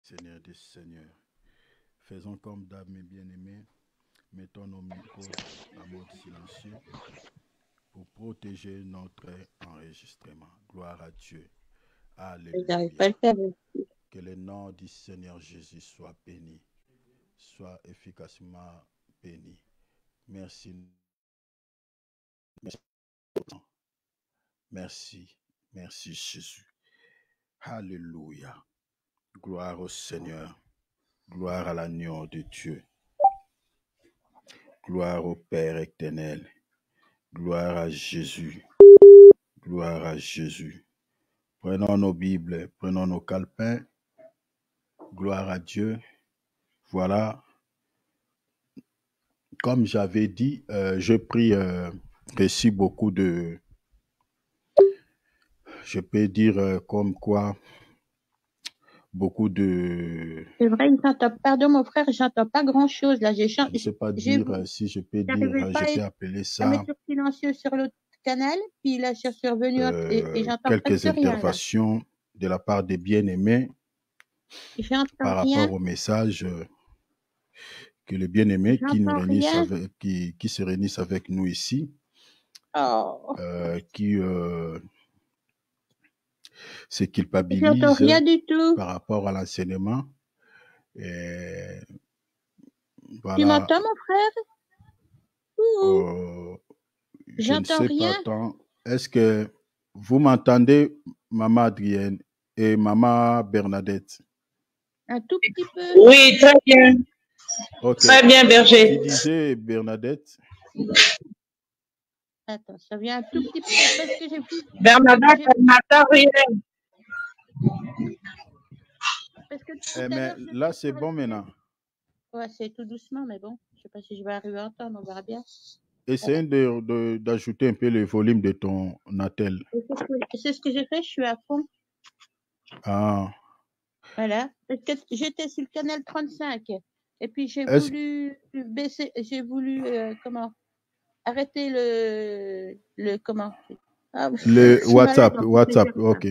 Seigneur des Seigneurs. Faisons comme d'hab, mes bien-aimés. Mettons nos micros en mode silencieux pour protéger notre enregistrement. Gloire à Dieu. Je n'arrive pas à Alléluia. le faire. Que le nom du Seigneur Jésus soit béni, soit efficacement béni. Merci. Merci. Merci Jésus. Alléluia. Gloire au Seigneur. Gloire à l'agneau de Dieu. Gloire au Père éternel. Gloire à Jésus. Gloire à Jésus. Prenons nos Bibles, prenons nos calepins. Gloire à Dieu. Voilà. Comme j'avais dit, je prie ici beaucoup de... Je peux dire comme quoi, beaucoup de... C'est vrai, pardon mon frère, j'entends pas grand-chose là. Je ne sais pas dire si je peux dire, je peux appeler à ça mettre sur silencieux sur l'autre canal, puis là je suis revenu et j'entends quelques presque rien là. interventions de la part des bien-aimés J'entends par rien. rapport au message que les bien-aimés qui nous J'entends réunissent rien. avec, qui se réunissent avec nous ici, Oh. qui se J'entends culpabilisent rien du tout. par rapport à l'enseignement. Et Tu voilà. m'entends mon frère? Je ne J'entends sais rien. pas tant. Est-ce que vous m'entendez, Maman Adrienne et Maman Bernadette? Un tout petit peu. Oui, très bien. Okay. Très bien, Berger. Tu disais, Bernadette? Attends, ça vient un tout petit peu parce que j'ai vu. Bernadette, elle n'entend rien. Parce que mais là, c'est bon maintenant. Ouais, c'est tout doucement, mais bon, je ne sais pas si je vais arriver à entendre, on verra bien. Essaye d'ajouter un peu le volume de ton attel. C'est ce que j'ai fait, je suis à fond. Ah. Voilà, parce que j'étais sur le canal 35 et puis j'ai voulu baisser, j'ai voulu arrêter le comment le WhatsApp, ok.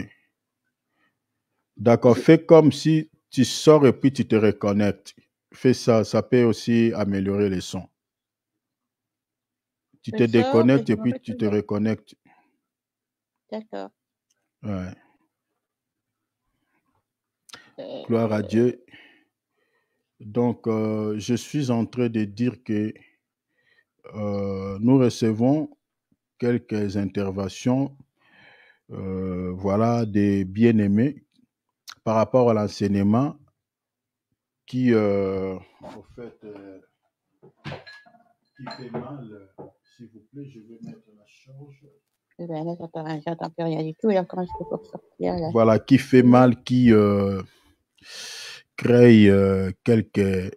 D'accord, fais comme si tu sors et puis tu te reconnectes. Fais ça, ça peut aussi améliorer les sons. Tu te déconnectes et puis tu te reconnectes. D'accord. Ouais. Gloire à Dieu. Donc, je suis en train de dire que nous recevons quelques interventions, voilà, des bien-aimés par rapport à l'enseignement qui, en fait, qui fait mal. S'il vous plaît, je vais mettre la charge. Ben là, j'entends plus rien du tout. Et là, comment je peux pour sortir là? Voilà, qui fait mal, qui crée quelques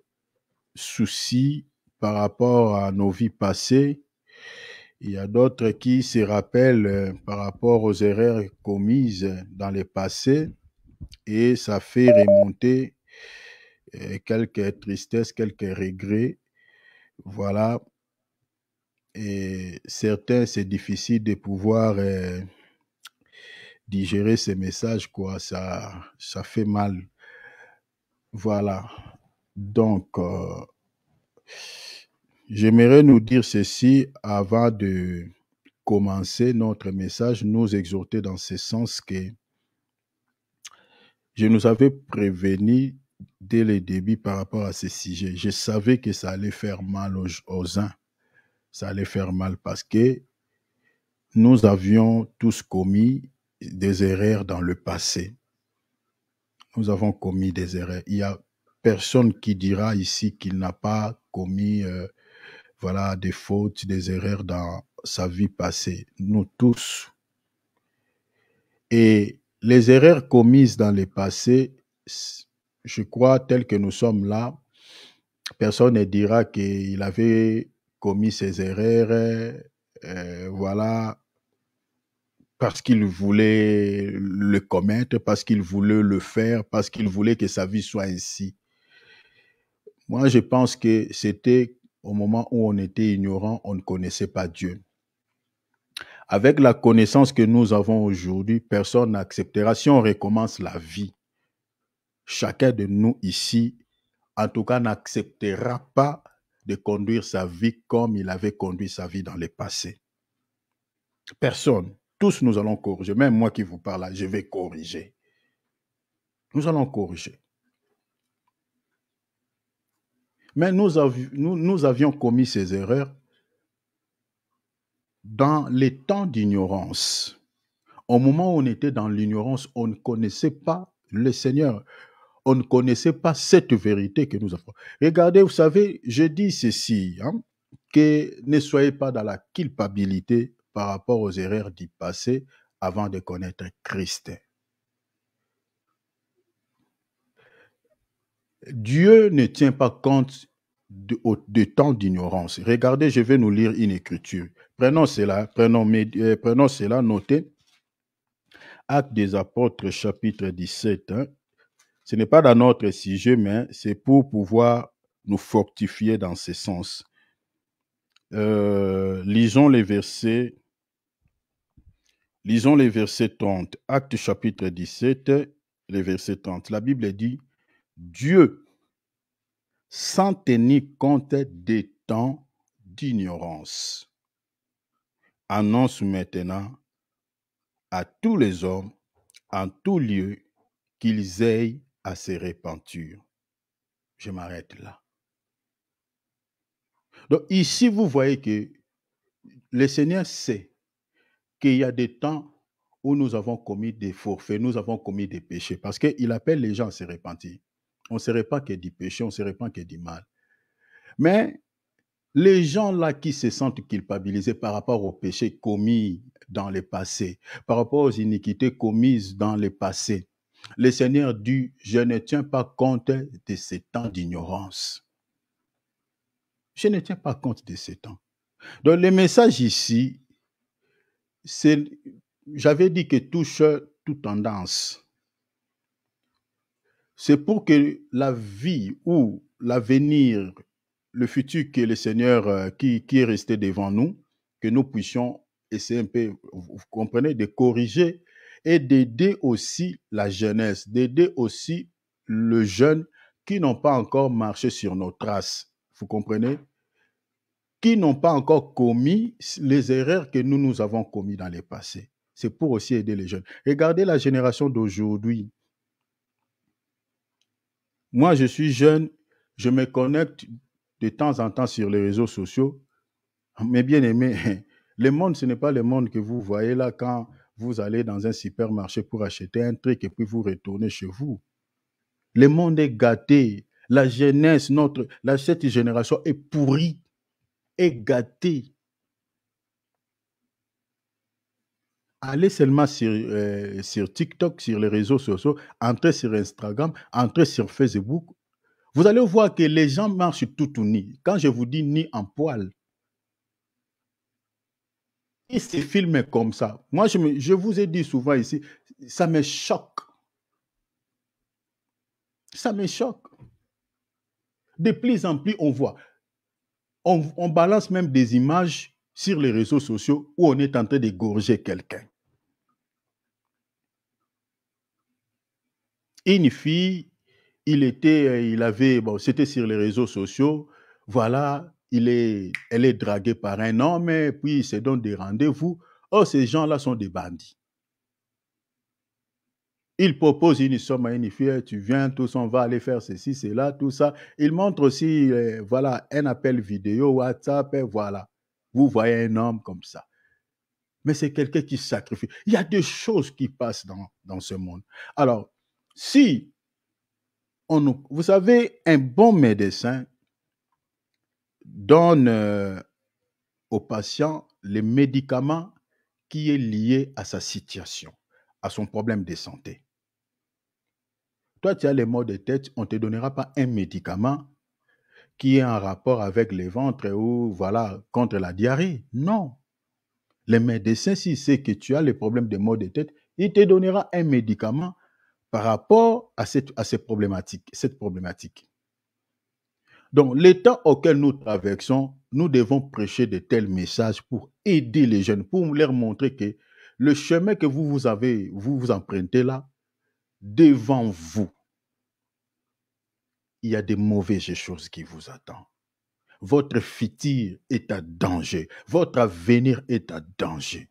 soucis par rapport à nos vies passées. Il y a d'autres qui se rappellent par rapport aux erreurs commises dans le passé et ça fait remonter quelques tristesses, quelques regrets. Voilà. Et certains, c'est difficile de pouvoir digérer ces messages, quoi. Ça fait mal. Voilà. Donc, j'aimerais nous dire ceci avant de commencer notre message, nous exhorter dans ce sens que je nous avais prévenu dès le début par rapport à ce sujet. Je savais que ça allait faire mal aux uns. Ça allait faire mal parce que nous avions tous commis des erreurs dans le passé. Nous avons commis des erreurs. Il n'y a personne qui dira ici qu'il n'a pas commis voilà, des fautes, des erreurs dans sa vie passée. Nous tous. Et les erreurs commises dans le passé, je crois, telles que nous sommes là, personne ne dira qu'il avait commis ces erreurs, voilà, parce qu'il voulait le commettre, parce qu'il voulait le faire, parce qu'il voulait que sa vie soit ainsi. Moi, je pense que c'était au moment où on était ignorant, on ne connaissait pas Dieu. Avec la connaissance que nous avons aujourd'hui, personne n'acceptera. Si on recommence la vie, chacun de nous ici, en tout cas, n'acceptera pas de conduire sa vie comme il avait conduit sa vie dans le passé. Personne. Tous nous allons corriger. Même moi qui vous parle là, je vais corriger. Nous allons corriger. Mais nous avions commis ces erreurs dans les temps d'ignorance. Au moment où on était dans l'ignorance, on ne connaissait pas le Seigneur. On ne connaissait pas cette vérité que nous avons. Regardez, vous savez, je dis ceci, que ne soyez pas dans la culpabilité par rapport aux erreurs du passé avant de connaître Christ. Dieu ne tient pas compte de temps d'ignorance. Regardez, je vais nous lire une écriture. Prenons cela, notez. Actes des Apôtres, chapitre 17. Ce n'est pas dans notre sujet, mais c'est pour pouvoir nous fortifier dans ce sens. Lisons les versets 30. Actes chapitre 17, les versets 30. La Bible dit, Dieu, sans tenir compte des temps d'ignorance, annonce maintenant à tous les hommes, en tout lieu, qu'ils aillent à se repentir. Je m'arrête là. Donc ici, vous voyez que le Seigneur sait qu'il y a des temps où nous avons commis des forfaits, nous avons commis des péchés, parce qu'il appelle les gens à se repentir. On ne se repent que du péché, on ne se repent que du mal. Mais les gens là qui se sentent culpabilisés par rapport aux péchés commis dans le passé, par rapport aux iniquités commises dans le passé, le Seigneur dit, je ne tiens pas compte de ces temps d'ignorance. Je ne tiens pas compte de ces temps. Donc le message ici, j'avais dit que touche toute tendance. C'est pour que la vie ou l'avenir, le futur que le Seigneur qui est resté devant nous, que nous puissions essayer un peu, vous comprenez, de corriger et d'aider aussi la jeunesse, d'aider aussi le jeune qui n'ont pas encore marché sur nos traces. Vous comprenez? Qui n'ont pas encore commis les erreurs que nous avons commises dans le passé. C'est pour aussi aider les jeunes. Regardez la génération d'aujourd'hui. Moi, je suis jeune, je me connecte de temps en temps sur les réseaux sociaux. Mais bien aimé, le monde, ce n'est pas le monde que vous voyez là quand vous allez dans un supermarché pour acheter un truc et puis vous retournez chez vous. Le monde est gâté. La jeunesse, cette génération est pourrie, est gâtée. Allez seulement sur TikTok, sur les réseaux sociaux, entrez sur Instagram, entrez sur Facebook. Vous allez voir que les gens marchent tout nus. Quand je vous dis nus en poil, ils se filment comme ça. Moi, je vous ai dit souvent ici, ça me choque. Ça me choque. De plus en plus, on voit. On balance même des images sur les réseaux sociaux où on est en train d'égorger quelqu'un. Une fille, c'était sur les réseaux sociaux, voilà, elle est draguée par un homme, et puis il se donne des rendez-vous. Oh, ces gens-là sont des bandits. Il propose une somme à une fille, tu viens, tout ça, on va aller faire ceci, cela, tout ça. Il montre aussi, voilà, un appel vidéo, WhatsApp, et voilà. Vous voyez un homme comme ça. Mais c'est quelqu'un qui sacrifie. Il y a des choses qui passent dans ce monde. Alors, si vous savez, un bon médecin donne au patient les médicaments qui est lié à sa situation, à son problème de santé. Toi, tu as les maux de tête, on ne te donnera pas un médicament qui est en rapport avec les ventres ou voilà, contre la diarrhée. Non. Le médecin, s'il sait que tu as les problèmes de maux de tête, il te donnera un médicament par rapport à cette problématique. Donc, l'état auquel nous traversons, nous devons prêcher de tels messages pour aider les jeunes, pour leur montrer que le chemin que vous empruntez là, devant vous, il y a des mauvaises choses qui vous attendent. Votre futur est à danger. Votre avenir est à danger.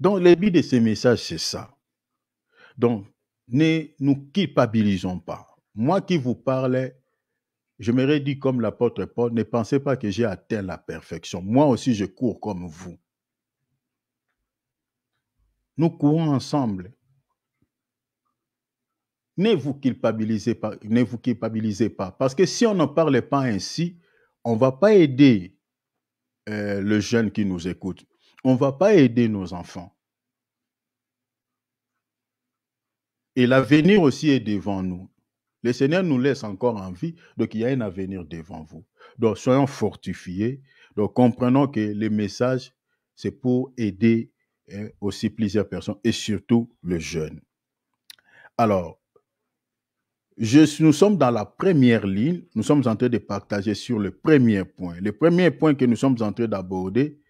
Donc, le but de ces messages, c'est ça. Donc, ne nous culpabilisons pas. Moi qui vous parlais, je m'aurais dit comme l'apôtre Paul, ne pensez pas que j'ai atteint la perfection. Moi aussi, je cours comme vous. Nous courons ensemble. Ne vous culpabilisez pas, ne vous culpabilisez pas. Parce que si on n'en parlait pas ainsi, on ne va pas aider le jeune qui nous écoute. On ne va pas aider nos enfants. Et l'avenir aussi est devant nous. Le Seigneur nous laisse encore en vie, donc il y a un avenir devant vous. Donc soyons fortifiés, donc comprenons que les messages, c'est pour aider aussi plusieurs personnes et surtout le jeune. Alors, nous sommes dans la première ligne, nous sommes en train de partager sur le premier point. Le premier point que nous sommes en train d'aborder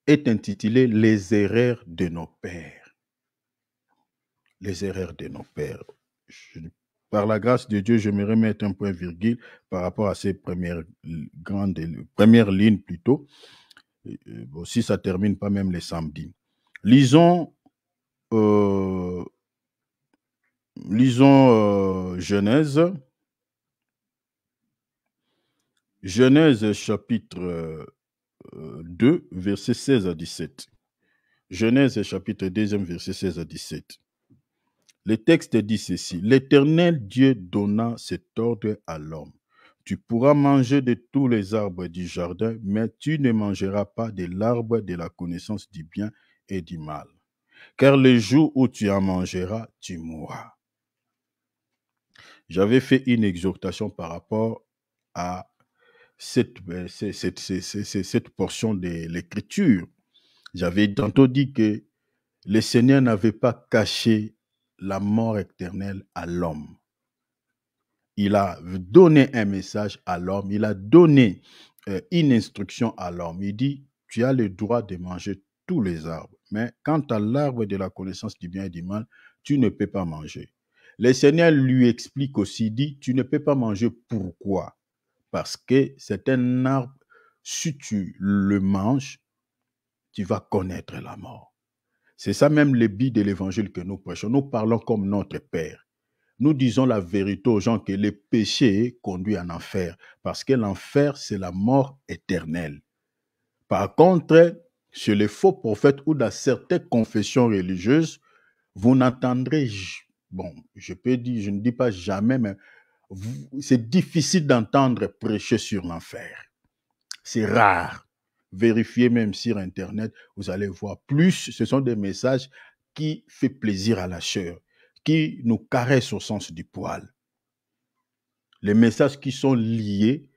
est intitulé « Les erreurs de nos pères ». Les erreurs de nos pères. Par la grâce de Dieu, je me remettre un point-virgule par rapport à ces premières lignes plutôt. Bon, si ça ne termine pas même les samedis. Lisons Genèse. Genèse chapitre 2, versets 16 à 17. Genèse chapitre 2, verset 16 à 17. Le texte dit ceci. L'Éternel Dieu donna cet ordre à l'homme. Tu pourras manger de tous les arbres du jardin, mais tu ne mangeras pas de l'arbre de la connaissance du bien et du mal. Car le jour où tu en mangeras, tu mourras. J'avais fait une exhortation par rapport à cette portion de l'Écriture. J'avais tantôt dit que le Seigneur n'avait pas caché la mort éternelle à l'homme. Il a donné un message à l'homme, il a donné une instruction à l'homme. Il dit, tu as le droit de manger tous les arbres, mais quant à l'arbre de la connaissance du bien et du mal, tu ne peux pas manger. Le Seigneur lui explique aussi, dit, tu ne peux pas manger. Pourquoi? Parce que c'est un arbre, si tu le manges, tu vas connaître la mort. C'est ça même le but de l'évangile que nous prêchons. Nous parlons comme notre Père. Nous disons la vérité aux gens que le péché conduit en enfer, parce que l'enfer, c'est la mort éternelle. Par contre, chez les faux prophètes ou dans certaines confessions religieuses, vous n'entendrez, bon, je ne dis pas jamais, mais c'est difficile d'entendre prêcher sur l'enfer. C'est rare. Vérifiez même sur Internet, vous allez voir plus. Ce sont des messages qui font plaisir à la chair, qui nous caressent au sens du poil. Les messages qui sont liés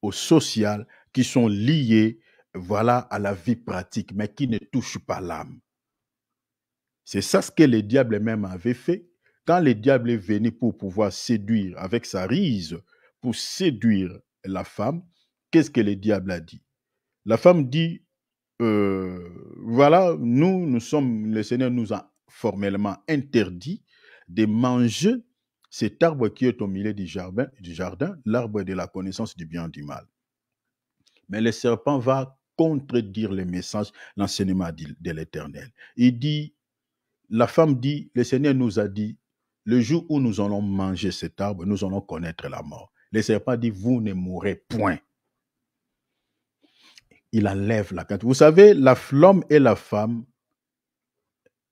au social, qui sont liés, voilà, à la vie pratique, mais qui ne touchent pas l'âme. C'est ça ce que le diable même avait fait. Quand le diable est venu pour pouvoir séduire avec sa ruse, pour séduire la femme, qu'est-ce que le diable a dit? La femme dit, voilà, le Seigneur nous a formellement interdit de manger cet arbre qui est au milieu du jardin, l'arbre de la connaissance du bien et du mal. Mais le serpent va contredire le message, l'enseignement de l'Éternel. La femme dit, le Seigneur nous a dit, le jour où nous allons manger cet arbre, nous allons connaître la mort. Le serpent dit, vous ne mourrez point. Il enlève la crainte. Vous savez, l'homme et la femme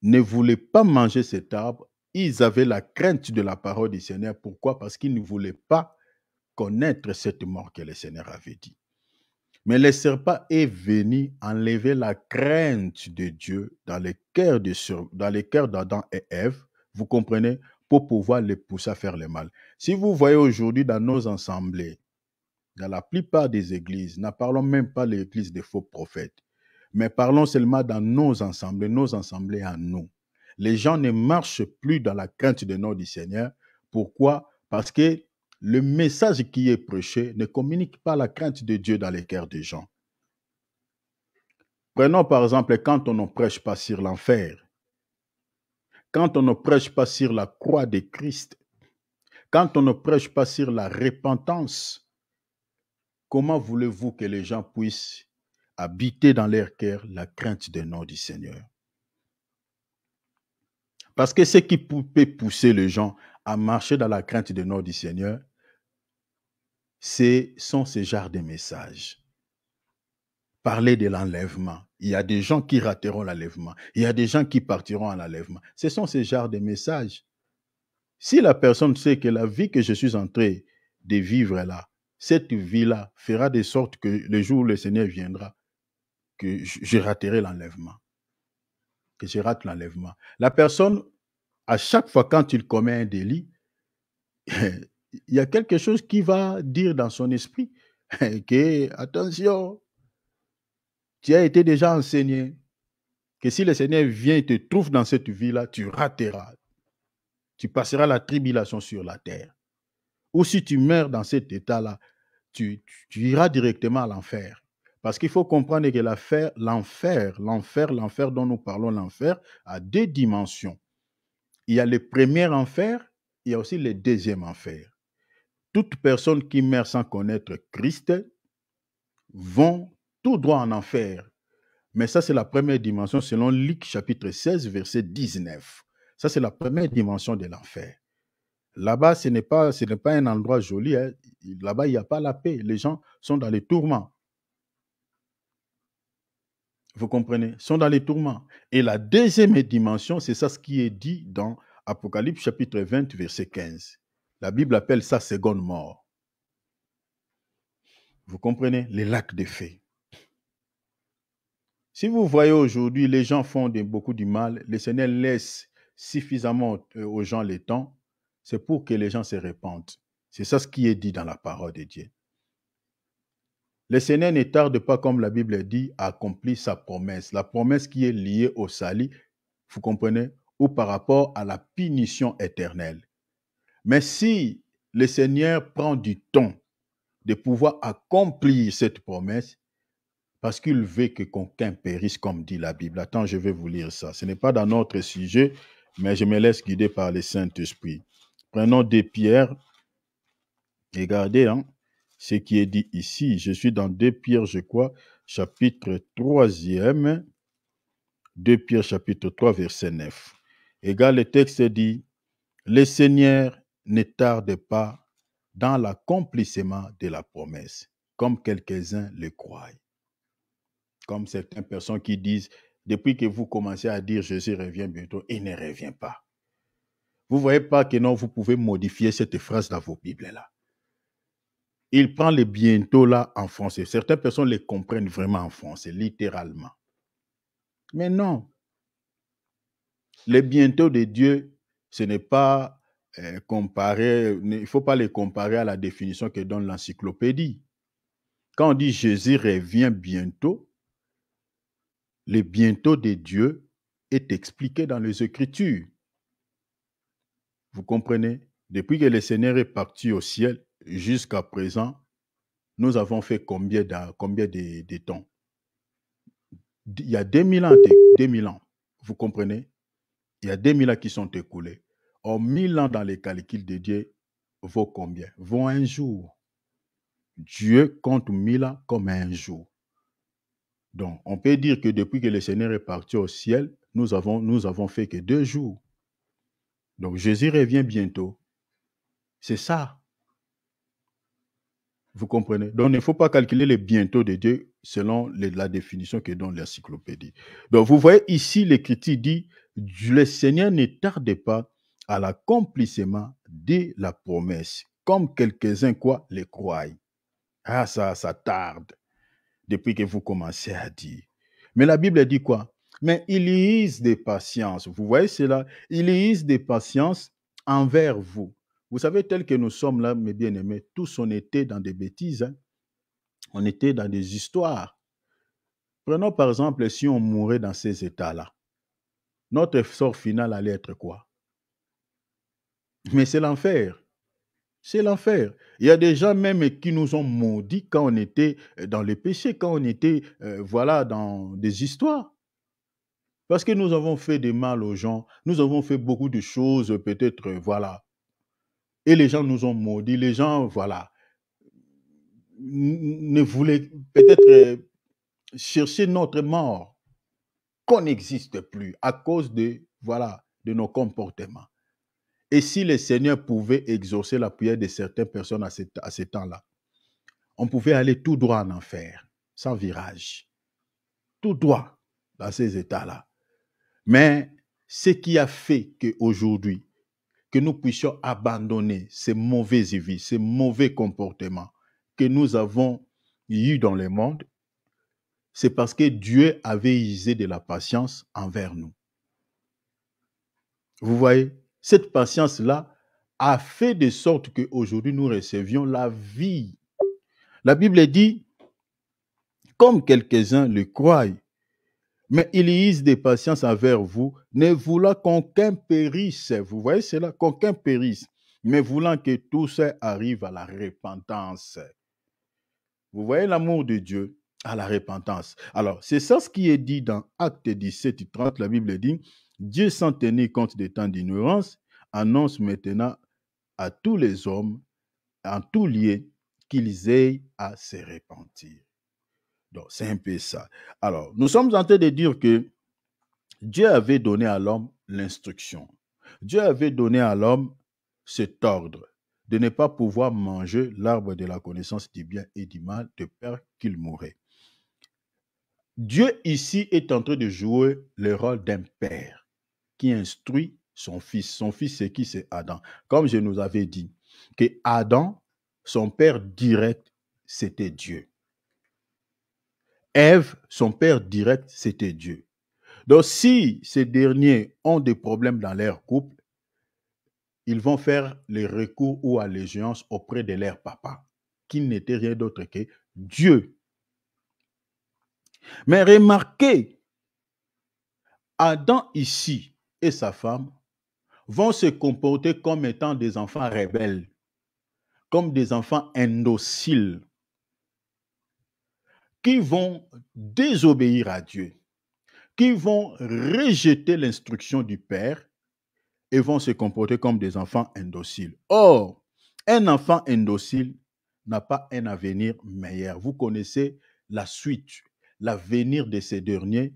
ne voulaient pas manger cet arbre. Ils avaient la crainte de la parole du Seigneur. Pourquoi? Parce qu'ils ne voulaient pas connaître cette mort que le Seigneur avait dit. Mais le serpent est venu enlever la crainte de Dieu dans les cœurs d'Adam et Ève, vous comprenez, pour pouvoir les pousser à faire le mal. Si vous voyez aujourd'hui dans nos assemblées, dans la plupart des églises, ne parlons même pas de l'église des faux prophètes, mais parlons seulement dans nos assemblées à nous. Les gens ne marchent plus dans la crainte de nom du Seigneur. Pourquoi? Parce que le message qui est prêché ne communique pas la crainte de Dieu dans les cœurs des gens. Prenons par exemple quand on ne prêche pas sur l'enfer. quand on ne prêche pas sur la croix de Christ, quand on ne prêche pas sur la repentance, comment voulez-vous que les gens puissent habiter dans leur cœur la crainte du nom du Seigneur? Parce que ce qui peut pousser les gens à marcher dans la crainte du nom du Seigneur, sont ces genres de messages. Parler de l'enlèvement. Il y a des gens qui rateront l'enlèvement. Il y a des gens qui partiront à l'enlèvement. Ce sont ces genres de messages. Si la personne sait que la vie que je suis en train de vivre là, cette vie-là fera de sorte que le jour où le Seigneur viendra, que je raterai l'enlèvement. Que je rate l'enlèvement. La personne, à chaque fois quand il commet un délit, il y a quelque chose qui va dire dans son esprit que, attention, tu as été déjà enseigné que si le Seigneur vient et te trouve dans cette vie-là, tu rateras. Tu passeras la tribulation sur la terre. Ou si tu meurs dans cet état-là, tu iras directement à l'enfer. Parce qu'il faut comprendre que l'enfer dont nous parlons, l'enfer, a deux dimensions. Il y a le premier enfer, il y a aussi le deuxième enfer. Toute personne qui meurt sans connaître Christ vont tout droit en enfer. Mais ça, c'est la première dimension selon Luc chapitre 16, verset 19. Ça, c'est la première dimension de l'enfer. Là-bas, ce n'est pas un endroit joli. Hein. Là-bas, il n'y a pas la paix. Les gens sont dans les tourments. Vous comprenez? Ils sont dans les tourments. Et la deuxième dimension, c'est ça ce qui est dit dans Apocalypse chapitre 20, verset 15. La Bible appelle ça seconde mort. Vous comprenez? Les lacs de feu. Si vous voyez aujourd'hui, les gens font beaucoup du mal, le Seigneur laisse suffisamment aux gens le temps, c'est pour que les gens se répandent. C'est ça ce qui est dit dans la parole de Dieu. Le Seigneur ne tarde pas, comme la Bible dit, à accomplir sa promesse. La promesse qui est liée au salut, vous comprenez, ou par rapport à la punition éternelle. Mais si le Seigneur prend du temps de pouvoir accomplir cette promesse, parce qu'il veut que qu'aucun périsse, comme dit la Bible. Attends, je vais vous lire ça. Ce n'est pas dans notre sujet, mais je me laisse guider par le Saint-Esprit. Prenons 2 Pierre. Regardez ce qui est dit ici. Je suis dans 2 Pierre, je crois, chapitre 3e. 2 Pierre, chapitre 3, verset 9. Regarde, le texte dit, « Le Seigneur ne tarde pas dans l'accomplissement de la promesse, comme quelques-uns le croient. » Comme certaines personnes qui disent, depuis que vous commencez à dire Jésus revient bientôt, il ne revient pas. Vous ne voyez pas que non, vous pouvez modifier cette phrase dans vos Bibles-là. Il prend le bientôt là en français. Certaines personnes les comprennent vraiment en français, littéralement. Mais non. Le bientôt de Dieu, ce n'est pas comparé, il ne faut pas les comparer à la définition que donne l'encyclopédie. Quand on dit Jésus revient bientôt, le bientôt de Dieu est expliqué dans les Écritures. Vous comprenez? Depuis que le Seigneur est parti au ciel, jusqu'à présent, nous avons fait combien de temps? Il y a 2000 ans, 2000 ans. Vous comprenez? Il y a 2000 ans qui sont écoulés. Or, 1000 ans dans les calculs de Dieu vaut combien? Vaut un jour. Dieu compte 1000 ans comme un jour. Donc, on peut dire que depuis que le Seigneur est parti au ciel, nous avons fait que 2 jours. Donc, Jésus revient bientôt. C'est ça. Vous comprenez? Donc, il ne faut pas calculer le bientôt de Dieu selon la définition que donne l'encyclopédie. Donc, vous voyez ici, l'Écriture dit, le Seigneur ne tarde pas à l'accomplissement de la promesse, comme quelques-uns les croient. Ah, ça tarde. Depuis que vous commencez à dire. Mais la Bible dit quoi? Mais il use de patience. Vous voyez cela? Il use de patience envers vous. Vous savez, tel que nous sommes là, mes bien-aimés, tous on était dans des bêtises. Hein? On était dans des histoires. Prenons par exemple, si on mourait dans ces états-là, notre sort final allait être quoi? Mais c'est l'enfer. C'est l'enfer. Il y a des gens même qui nous ont maudits quand on était dans les péchés, quand on était dans des histoires. Parce que nous avons fait du mal aux gens, nous avons fait beaucoup de choses, peut-être, voilà. Et les gens nous ont maudits, les gens, voilà, ne voulaient peut-être chercher notre mort, qu'on n'existe plus à cause de, voilà, de nos comportements. Et si le Seigneur pouvait exaucer la prière de certaines personnes à ce temps-là, on pouvait aller tout droit en enfer, sans virage, tout droit dans ces états-là. Mais ce qui a fait qu'aujourd'hui, que nous puissions abandonner ces mauvaises vies, ces mauvais comportements que nous avons eus dans le monde, c'est parce que Dieu avait usé de la patience envers nous. Vous voyez, cette patience-là a fait de sorte qu'aujourd'hui nous recevions la vie. La Bible dit, comme quelques-uns le croient, mais il use de patience envers vous, ne voulant qu'aucun périsse. Vous voyez cela, qu'aucun périsse, mais voulant que tous arrivent à la repentance. Vous voyez l'amour de Dieu à la repentance. Alors, c'est ça ce qui est dit dans Actes 17 et 30. La Bible dit, Dieu sans tenir compte des temps d'ignorance, annonce maintenant à tous les hommes, en tout lieu, qu'ils aient à se repentir. Donc, c'est un peu ça. Alors, nous sommes en train de dire que Dieu avait donné à l'homme l'instruction. Dieu avait donné à l'homme cet ordre de ne pas pouvoir manger l'arbre de la connaissance du bien et du mal de peur qu'il mourrait. Dieu ici est en train de jouer le rôle d'un père qui instruit son fils. Son fils, c'est qui? C'est Adam. Comme je nous avais dit, que Adam, son père direct, c'était Dieu. Ève, son père direct, c'était Dieu. Donc, si ces derniers ont des problèmes dans leur couple, ils vont faire les recours ou allégeance auprès de leur papa, qui n'était rien d'autre que Dieu. Mais remarquez, Adam ici et sa femme vont se comporter comme étant des enfants rebelles, comme des enfants indociles, qui vont désobéir à Dieu, qui vont rejeter l'instruction du Père et vont se comporter comme des enfants indociles. Or, un enfant indocile n'a pas un avenir meilleur. Vous connaissez la suite, l'avenir de ces derniers,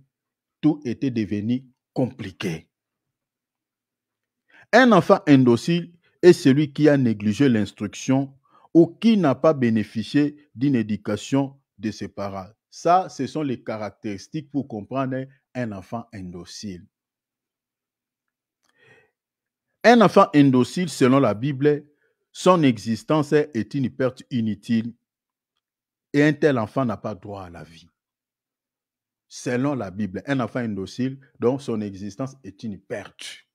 tout était devenu compliqué. Un enfant indocile est celui qui a négligé l'instruction ou qui n'a pas bénéficié d'une éducation de ses parents. Ça, ce sont les caractéristiques pour comprendre un enfant indocile. Un enfant indocile, selon la Bible, son existence est une perte inutile et un tel enfant n'a pas droit à la vie. Selon la Bible, un enfant indocile, donc son existence est une perte.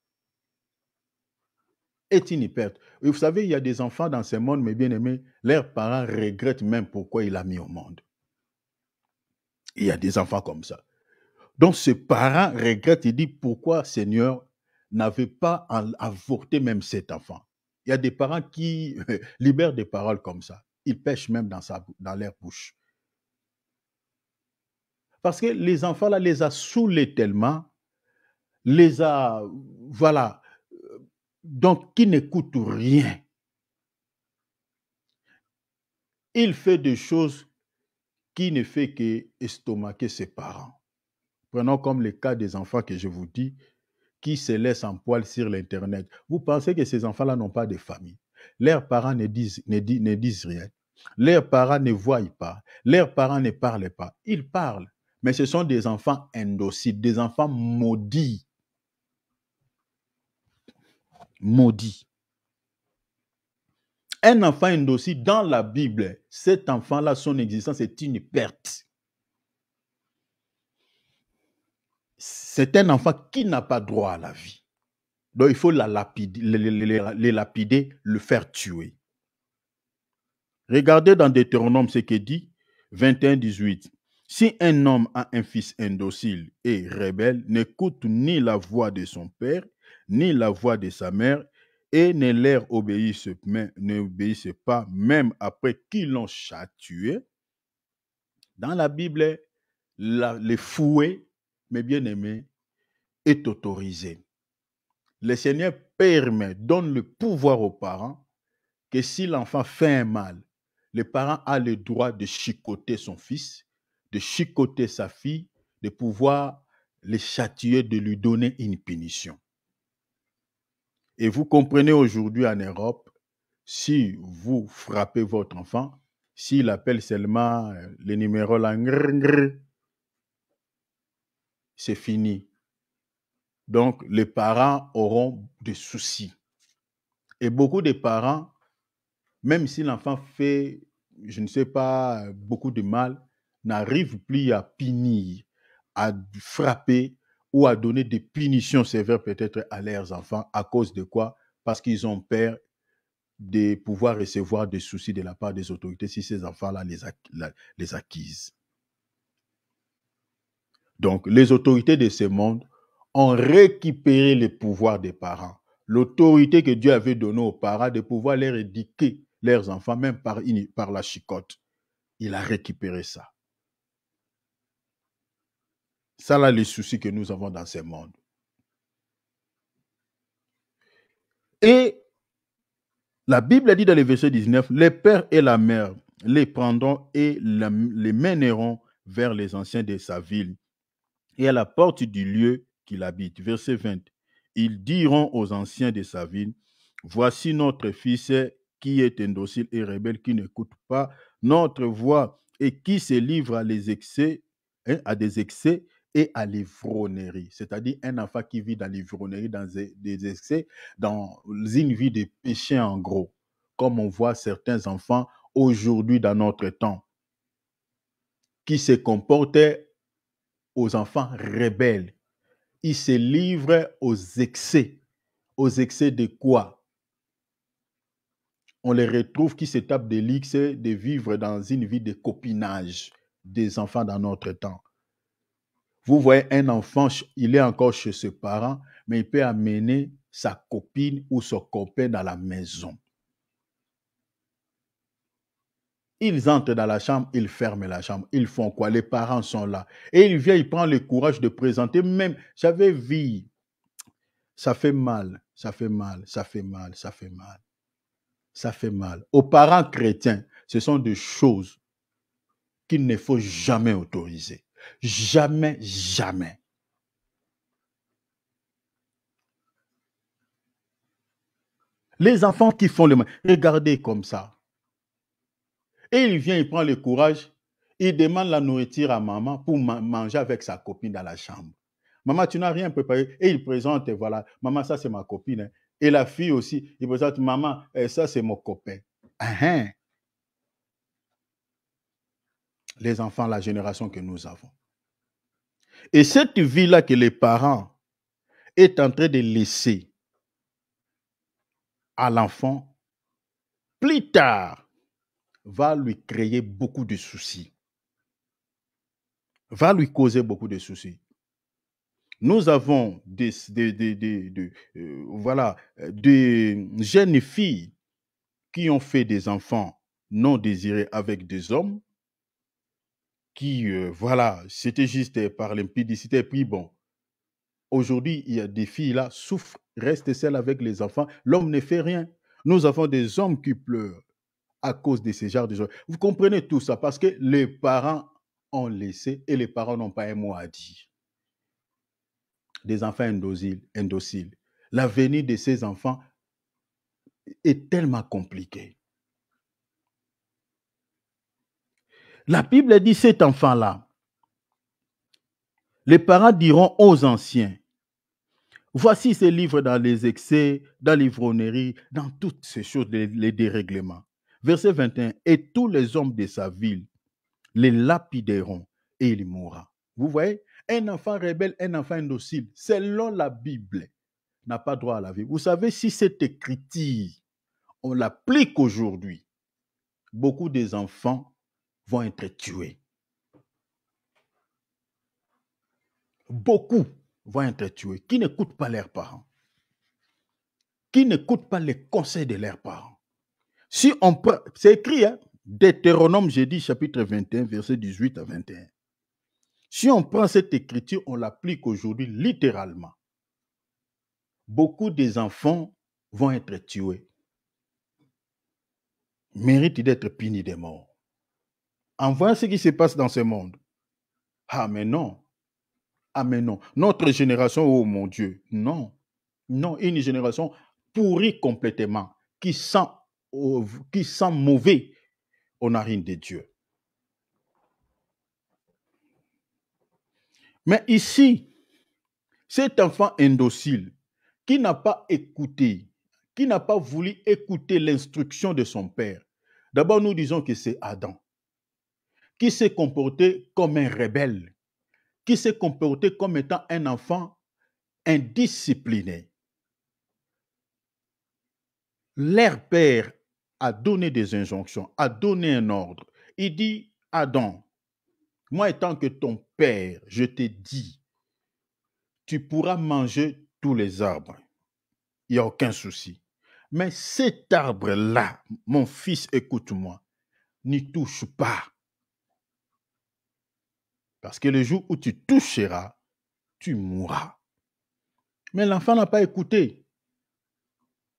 Est une perte. Et vous savez, il y a des enfants dans ce monde, mes bien-aimés, leurs parents regrettent même pourquoi il a mis au monde. Il y a des enfants comme ça. Donc, ce parent regrette et dit pourquoi, Seigneur, n'avait pas avorté même cet enfant. Il y a des parents qui libèrent des paroles comme ça. Ils pêchent même dans leur bouche. Parce que les enfants, là, les a saoulés tellement, les a, voilà, donc qui n'écoutent rien. Il fait des choses qui ne fait qu'estomaquer ses parents. Prenons comme le cas des enfants que je vous dis, qui se laissent en poil sur l'Internet. Vous pensez que ces enfants-là n'ont pas de famille. Leurs parents ne disent rien. Leurs parents ne voient pas. Leurs parents ne parlent pas. Ils parlent. Mais ce sont des enfants indociles, des enfants maudits. Maudits. Un enfant indocile, dans la Bible, cet enfant-là, son existence est une perte. C'est un enfant qui n'a pas droit à la vie. Donc, il faut les lapider, le faire tuer. Regardez dans Deutéronome ce que dit 21-18. Si un homme a un fils indocile et rebelle, n'écoute ni la voix de son père, ni la voix de sa mère, et ne leur obéissent pas, même après qu'ils l'ont châtié. Dans la Bible, les fouets, mes bien-aimés, est autorisé. Le Seigneur permet, donne le pouvoir aux parents que si l'enfant fait un mal, le parent a le droit de chicoter son fils, de chicoter sa fille, de pouvoir le châtier, de lui donner une punition. Et vous comprenez aujourd'hui en Europe, si vous frappez votre enfant, s'il appelle seulement le numéro là, c'est fini. Donc, les parents auront des soucis. Et beaucoup de parents, même si l'enfant fait, je ne sais pas, beaucoup de mal, n'arrivent plus à punir, à frapper ou à donner des punitions sévères peut-être à leurs enfants. À cause de quoi? Parce qu'ils ont peur de pouvoir recevoir des soucis de la part des autorités si ces enfants-là les acquisent. Donc, les autorités de ce monde ont récupéré le pouvoir des parents. L'autorité que Dieu avait donnée aux parents de pouvoir leur éduquer leurs enfants, même par la chicotte. Il a récupéré ça. Ça, là, les soucis que nous avons dans ce monde. Et la Bible a dit dans le verset 19, les pères et la mère les prendront et les mèneront vers les anciens de sa ville et à la porte du lieu qu'il habite. Verset 20, ils diront aux anciens de sa ville, voici notre fils qui est indocile et rebelle, qui n'écoute pas notre voix et qui se livre à des excès et à l'ivrognerie. C'est-à-dire un enfant qui vit dans l'ivrognerie, dans des excès, dans une vie de péché en gros, comme on voit certains enfants aujourd'hui dans notre temps, qui se comportaient aux enfants rebelles. Ils se livrent aux excès. Aux excès de quoi? On les retrouve qui se tapent des lixes, de vivre dans une vie de copinage des enfants dans notre temps. Vous voyez un enfant, il est encore chez ses parents, mais il peut amener sa copine ou son copain dans la maison. Ils entrent dans la chambre, ils ferment la chambre. Ils font quoi? Les parents sont là. Et il vient, il prend le courage de présenter même. J'avais vu, ça fait mal, ça fait mal, ça fait mal, ça fait mal. Ça fait mal. Aux parents chrétiens, ce sont des choses qu'il ne faut jamais autoriser. Jamais, jamais. Les enfants qui font le mal, regardez comme ça. Et il vient, il prend le courage, il demande la nourriture à maman pour manger avec sa copine dans la chambre. Maman, tu n'as rien préparé. Et il présente, voilà, maman, ça c'est ma copine. Hein. Et la fille aussi, il présente, maman, ça c'est mon copain. Les enfants, la génération que nous avons. Et cette vie-là que les parents est en train de laisser à l'enfant, plus tard, va lui créer beaucoup de soucis. Va lui causer beaucoup de soucis. Nous avons des jeunes filles qui ont fait des enfants non désirés avec des hommes qui, c'était juste par l'impudicité. Puis bon, aujourd'hui, il y a des filles là, souffrent, restent seules avec les enfants. L'homme ne fait rien. Nous avons des hommes qui pleurent à cause de ces genres de choses. Vous comprenez tout ça parce que les parents ont laissé et les parents n'ont pas un mot à dire. Des enfants indociles. L'avenir de ces enfants est tellement compliqué. La Bible dit cet enfant-là, les parents diront aux anciens, voici ces livres dans les excès, dans l'ivrognerie, dans toutes ces choses, les dérèglements. Verset 21, et tous les hommes de sa ville les lapideront et il mourra. Vous voyez, un enfant rebelle, un enfant indocile, selon la Bible, n'a pas droit à la vie. Vous savez, si cette écriture, on l'applique aujourd'hui, beaucoup des enfants vont être tués. Beaucoup vont être tués qui n'écoutent pas leurs parents, qui n'écoutent pas les conseils de leurs parents. Si on prend, c'est écrit, hein, Deutéronome, j'ai dit, chapitre 21, verset 18 à 21. Si on prend cette écriture, on l'applique aujourd'hui littéralement. beaucoup des enfants vont être tués, méritent d'être punis de mort. En voyant ce qui se passe dans ce monde, ah mais non, ah mais non, notre génération, oh mon Dieu, non, non, une génération pourrie complètement, qui sent mauvais aux narines de Dieu. Mais ici, cet enfant indocile qui n'a pas écouté, qui n'a pas voulu écouter l'instruction de son père, d'abord nous disons que c'est Adam, qui s'est comporté comme un rebelle, qui s'est comporté comme étant un enfant indiscipliné. Leur père a donné des injonctions, a donné un ordre. Il dit, Adam, moi étant que ton père, je te dis, tu pourras manger tous les arbres. Il n'y a aucun souci. Mais cet arbre-là, mon fils, écoute-moi, n'y touche pas. Parce que le jour où tu toucheras, tu mourras. Mais l'enfant n'a pas écouté.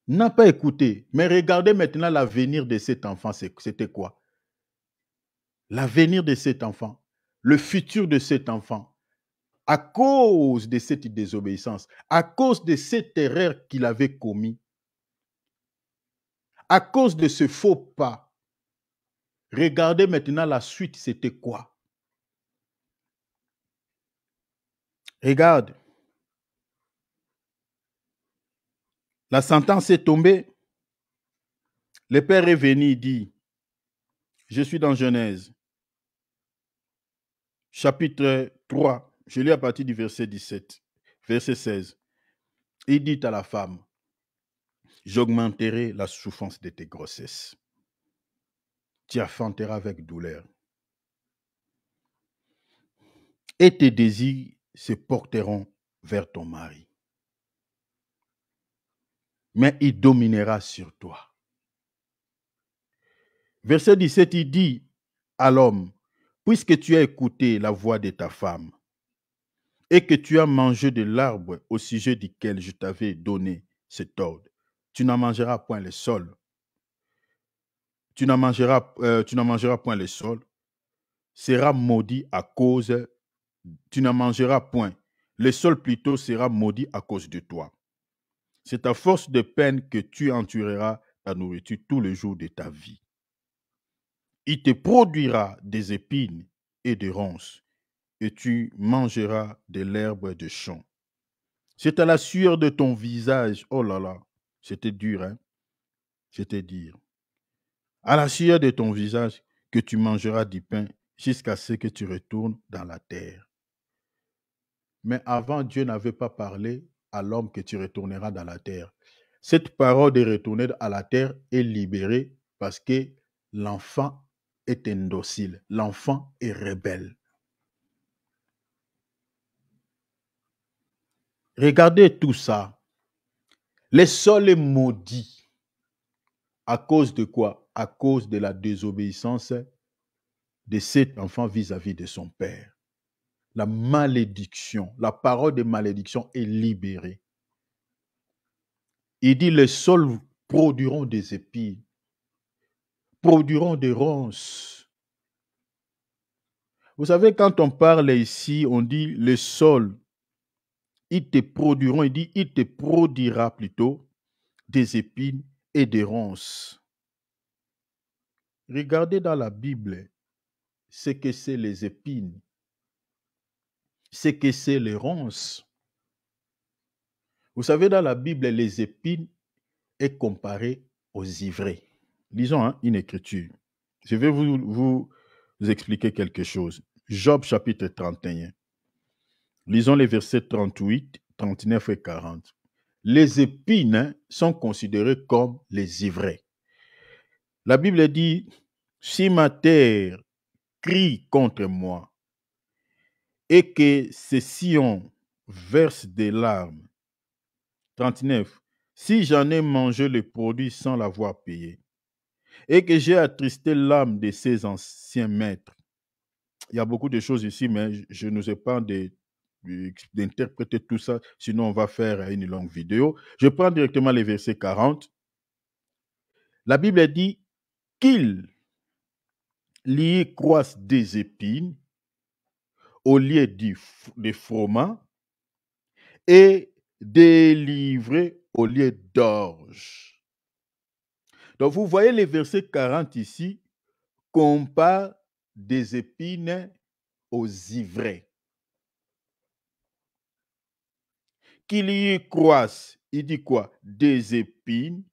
N'a pas écouté. Mais regardez maintenant l'avenir de cet enfant, c'était quoi? L'avenir de cet enfant, le futur de cet enfant, à cause de cette désobéissance, à cause de cette erreur qu'il avait commis, à cause de ce faux pas. Regardez maintenant la suite, c'était quoi? Regarde. La sentence est tombée. Le père est venu, il dit, je suis dans Genèse, chapitre 3, je lis à partir du verset 17, verset 16. Il dit à la femme, j'augmenterai la souffrance de tes grossesses. Tu enfanteras avec douleur. Et tes désirs se porteront vers ton mari. Mais il dominera sur toi. Verset 17, il dit à l'homme, puisque tu as écouté la voix de ta femme et que tu as mangé de l'arbre au sujet duquel je t'avais donné cet ordre, tu n'en mangeras point le sol. Tu n'en mangeras point le sol, sera maudit à cause, tu n'en mangeras point. Le sol plutôt sera maudit à cause de toi. C'est à force de peine que tu endureras ta nourriture tous les jours de ta vie. Il te produira des épines et des ronces, et tu mangeras de l'herbe de champ. C'est à la sueur de ton visage, oh là là, c'était dur, hein? C'était dur. À la sueur de ton visage que tu mangeras du pain jusqu'à ce que tu retournes dans la terre. Mais avant, Dieu n'avait pas parlé à l'homme que tu retourneras dans la terre. Cette parole de retourner à la terre est libérée parce que l'enfant est indocile, l'enfant est rebelle. Regardez tout ça. Le sol est maudit. À cause de quoi? À cause de la désobéissance de cet enfant vis-à-vis de son père. La malédiction, la parole de malédiction est libérée. Il dit, les sols produiront des épines, produiront des ronces. Vous savez, quand on parle ici, on dit le sol, ils te produiront, il dit, il te produira plutôt des épines et des ronces. Regardez dans la Bible ce que c'est les épines, ce que c'est les ronces. Vous savez, dans la Bible, les épines est comparé aux ivraies. Lisons une écriture. Je vais vous expliquer quelque chose. Job chapitre 31. Lisons les versets 38, 39 et 40. Les épines sont considérées comme les ivraies. La Bible dit, si ma terre crie contre moi et que ces sillons versent des larmes. 39. Si j'en ai mangé le produit sans l'avoir payé et que j'ai attristé l'âme de ses anciens maîtres. Il y a beaucoup de choses ici, mais je nous épargne d'interpréter tout ça, sinon on va faire une longue vidéo. Je prends directement les versets 40. La Bible dit qu'il y croisse des épines au lieu des froment et délivré au lieu d'orge. Donc vous voyez les versets 40 ici, compare des épines aux ivraies. Qu'il y croisse, il dit quoi? Des épines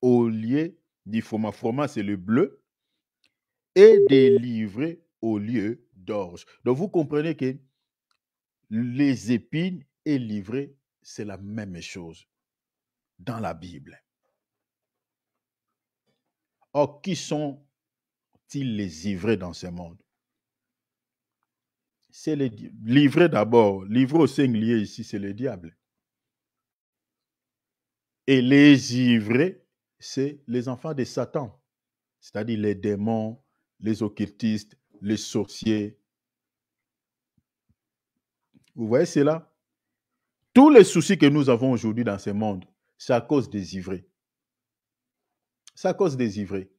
au lieu du froment. Froment, c'est le bleu. Et délivré au lieu d'orge. Donc vous comprenez que les épines et l'ivraie, c'est la même chose dans la Bible. Or, qui sont-ils les ivraies dans ce monde? C'est l'ivraie d'abord. L'ivraie au singulier ici, c'est le diable. Et les ivraies, c'est les enfants de Satan, c'est-à-dire les démons, les occultistes, les sorciers. Vous voyez cela? Tous les soucis que nous avons aujourd'hui dans ce monde, c'est à cause des ivraies. C'est à cause des ivraies.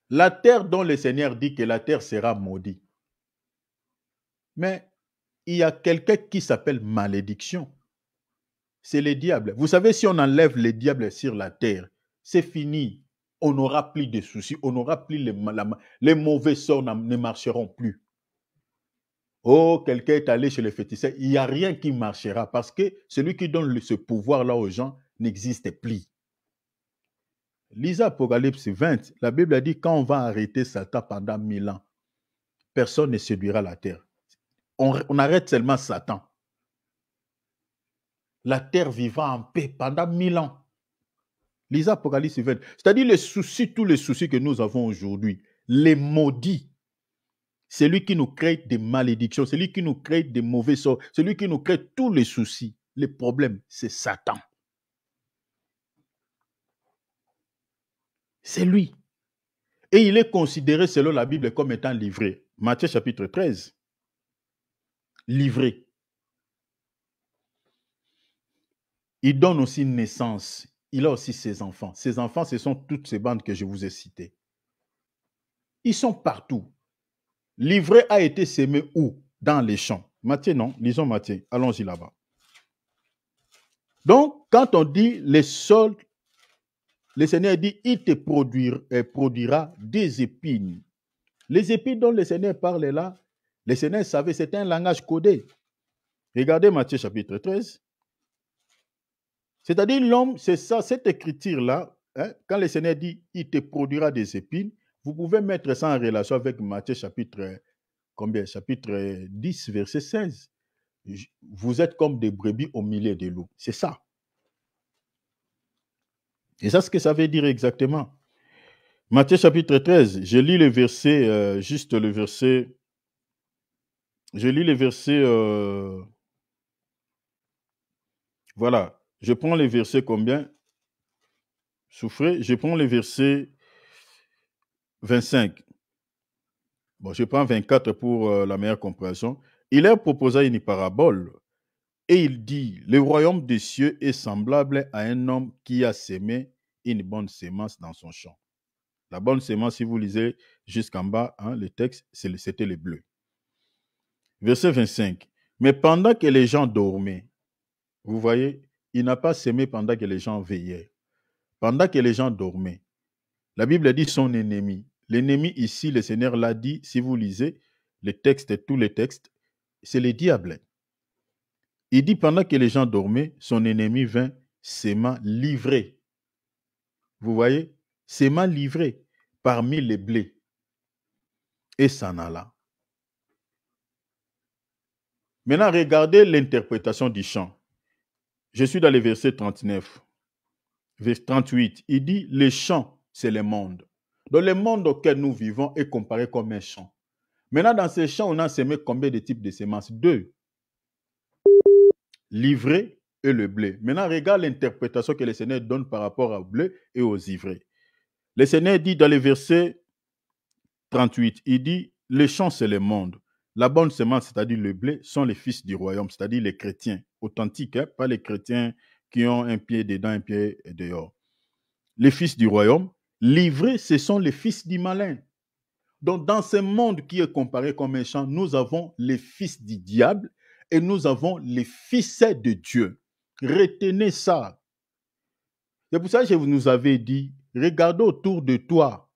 La terre dont le Seigneur dit que la terre sera maudite. Mais il y a quelqu'un qui s'appelle malédiction. C'est le diable. Vous savez, si on enlève le diable sur la terre, c'est fini. On n'aura plus de soucis. On n'aura plus les mauvais sorts ne marcheront plus. Oh, quelqu'un est allé chez le féticheur. Il n'y a rien qui marchera parce que celui qui donne ce pouvoir-là aux gens n'existe plus. Lisez Apocalypse 20. La Bible a dit quand on va arrêter Satan pendant 1000 ans, personne ne séduira la terre. On arrête seulement Satan. La terre vivra en paix pendant 1000 ans. Lisez Apocalypse 20. C'est-à-dire les soucis, tous les soucis que nous avons aujourd'hui, les maudits. C'est lui qui nous crée des malédictions, c'est lui qui nous crée des mauvais sorts, c'est lui qui nous crée tous les soucis, les problèmes, c'est Satan. C'est lui. Et il est considéré selon la Bible comme étant livré. Matthieu chapitre 13. Livré. Il donne aussi naissance. Il a aussi ses enfants. Ses enfants, ce sont toutes ces bandes que je vous ai citées. Ils sont partout. L'ivraie a été sémé où? Dans les champs. Matthieu, non. Lisons Matthieu. Allons-y là-bas. Donc, quand on dit les sols, le Seigneur dit, il te produira des épines. Les épines dont le Seigneur parle là, le Seigneur savait, c'était un langage codé. Regardez Matthieu chapitre 13. C'est-à-dire l'homme, c'est ça, cette écriture-là, hein, quand le Seigneur dit, il te produira des épines, vous pouvez mettre ça en relation avec Matthieu chapitre, chapitre 10, verset 16. Vous êtes comme des brebis au milieu des loups. C'est ça. Et ça, ce que ça veut dire exactement. Matthieu chapitre 13, je lis le verset, juste le verset, je lis le verset, voilà, je prends les versets combien? Souffrez, je prends les versets 25. Bon, je prends 24 pour la meilleure compréhension. Il leur proposa une parabole et il dit, le royaume des cieux est semblable à un homme qui a sémé une bonne sémence dans son champ. La bonne sémence, si vous lisez jusqu'en bas, hein, le texte, c'était le bleu. Verset 25. Mais pendant que les gens dormaient, vous voyez, il n'a pas sémé pendant que les gens veillaient. Pendant que les gens dormaient. La Bible dit son ennemi. L'ennemi ici, le Seigneur l'a dit, si vous lisez les textes, tous les textes, c'est le diable. Il dit pendant que les gens dormaient, son ennemi vint s'aimant livré. Vous voyez, s'aimant livré parmi les blés. Et s'en alla. Maintenant, regardez l'interprétation du chant. Je suis dans le verset 39. Verset 38. Il dit, le chant, c'est le monde. Donc, le monde auquel nous vivons est comparé comme un champ. Maintenant, dans ce champ, on a semé combien de types de semences? 2. L'ivraie et le blé. Maintenant, regarde l'interprétation que le Seigneur donne par rapport au blé et aux ivraies. Le Seigneur dit dans le verset 38, il dit, le champ, c'est le monde. La bonne semence, c'est-à-dire le blé, sont les fils du royaume, c'est-à-dire les chrétiens authentiques, hein, pas les chrétiens qui ont un pied dedans, un pied dehors. Les fils du royaume, livrés, ce sont les fils du malin. Donc, dans ce monde qui est comparé comme méchant, nous avons les fils du diable et nous avons les fils de Dieu. Retenez ça. C'est pour ça que je vous avais dit, regardez autour de toi.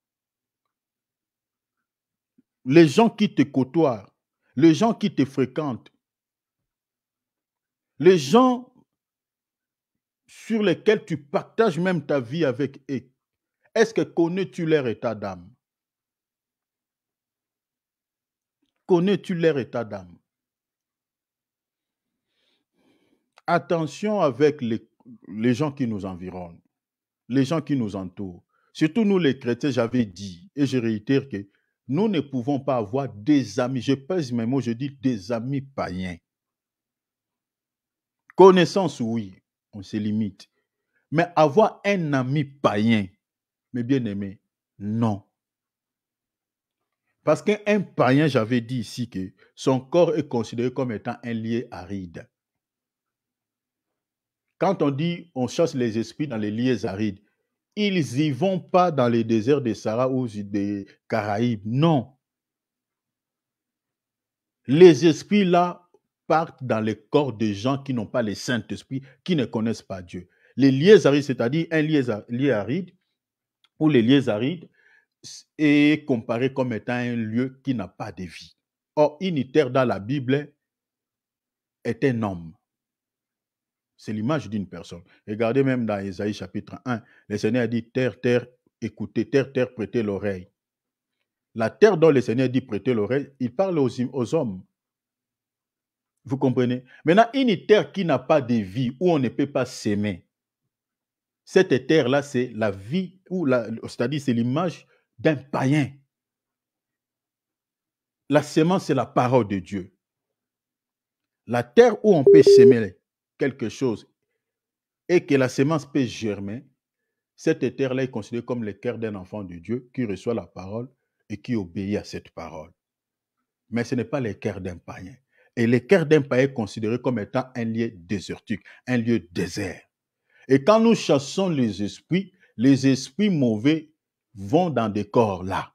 Les gens qui te côtoient, les gens qui te fréquentent, les gens sur lesquels tu partages même ta vie avec eux. Est-ce que connais-tu leur état d'âme? Connais-tu leur état d'âme? Attention avec les gens qui nous environnent, les gens qui nous entourent. Surtout nous les chrétiens, j'avais dit, et je réitère que nous ne pouvons pas avoir des amis, je pèse mes mots, je dis des amis païens. Connaissance, oui, on se limite. Mais avoir un ami païen, mes bien-aimés, non. Parce qu'un païen, j'avais dit ici que son corps est considéré comme étant un lieu aride. Quand on dit on chasse les esprits dans les lieux arides, ils n'y vont pas dans les déserts des Sahara ou des Caraïbes, non. Les esprits là partent dans les corps de gens qui n'ont pas le Saint-Esprit, qui ne connaissent pas Dieu. Les lieux arides, c'est-à-dire un lieu aride, ou les lieux arides, est comparé comme étant un lieu qui n'a pas de vie. Or, une terre dans la Bible est un homme. C'est l'image d'une personne. Regardez même dans Ésaïe chapitre 1, le Seigneur a dit, terre, terre, écoutez, terre, terre, prêtez l'oreille. La terre dont le Seigneur dit prêtez l'oreille, il parle aux hommes. Vous comprenez? Maintenant, une terre qui n'a pas de vie, où on ne peut pas s'aimer, cette terre-là, c'est la vie, c'est-à-dire c'est l'image d'un païen. La semence, c'est la parole de Dieu. La terre où on peut s'aimer quelque chose et que la semence peut germer, cette terre-là est considérée comme le cœur d'un enfant de Dieu qui reçoit la parole et qui obéit à cette parole. Mais ce n'est pas le cœur d'un païen. Et le cœur d'un païen est considéré comme étant un lieu désertique, un lieu désert. Et quand nous chassons les esprits mauvais vont dans des corps là.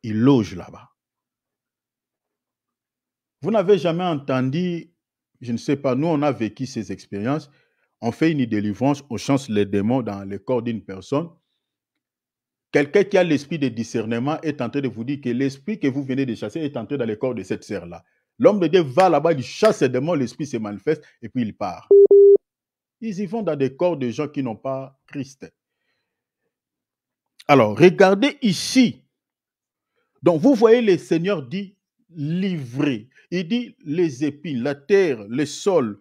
Ils logent là-bas. Vous n'avez jamais entendu, je ne sais pas, nous on a vécu ces expériences, on fait une délivrance, on chasse les démons dans le corps d'une personne. Quelqu'un qui a l'esprit de discernement est en train de vous dire que l'esprit que vous venez de chasser est entré dans le corps de cette sœur-là. L'homme de Dieu va là-bas, il chasse les démons, l'esprit se manifeste et puis il part. Ils y vont dans des corps de gens qui n'ont pas Christ. Alors, regardez ici. Donc, vous voyez, le Seigneur dit livrer. Il dit les épines, la terre, le sol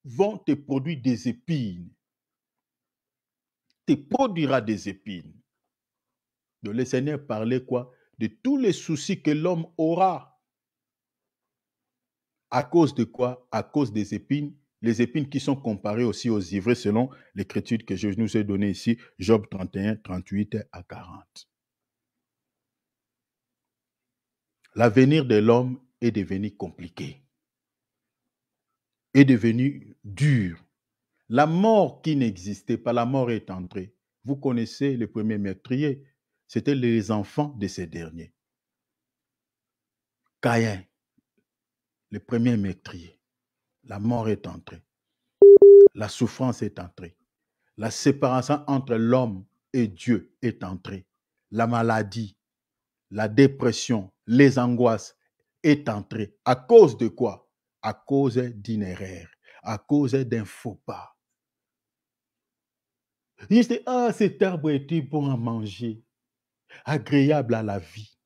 vont te produire des épines. Te produira des épines. Donc, le Seigneur parlait quoi? De tous les soucis que l'homme aura. À cause de quoi? À cause des épines. Les épines qui sont comparées aussi aux ivraies selon l'écriture que je nous ai donnée ici, Job 31, 38 à 40. L'avenir de l'homme est devenu compliqué, est devenu dur. La mort qui n'existait pas, la mort est entrée. Vous connaissez les premiers meurtriers, c'était les enfants de ces derniers. Caïn, le premier meurtrier. La mort est entrée. La souffrance est entrée. La séparation entre l'homme et Dieu est entrée. La maladie, la dépression, les angoisses est entrée. À cause de quoi? À cause d'une erreur, à cause d'un faux pas. Il dit, ah, cet arbre était bon à manger, agréable à la vie.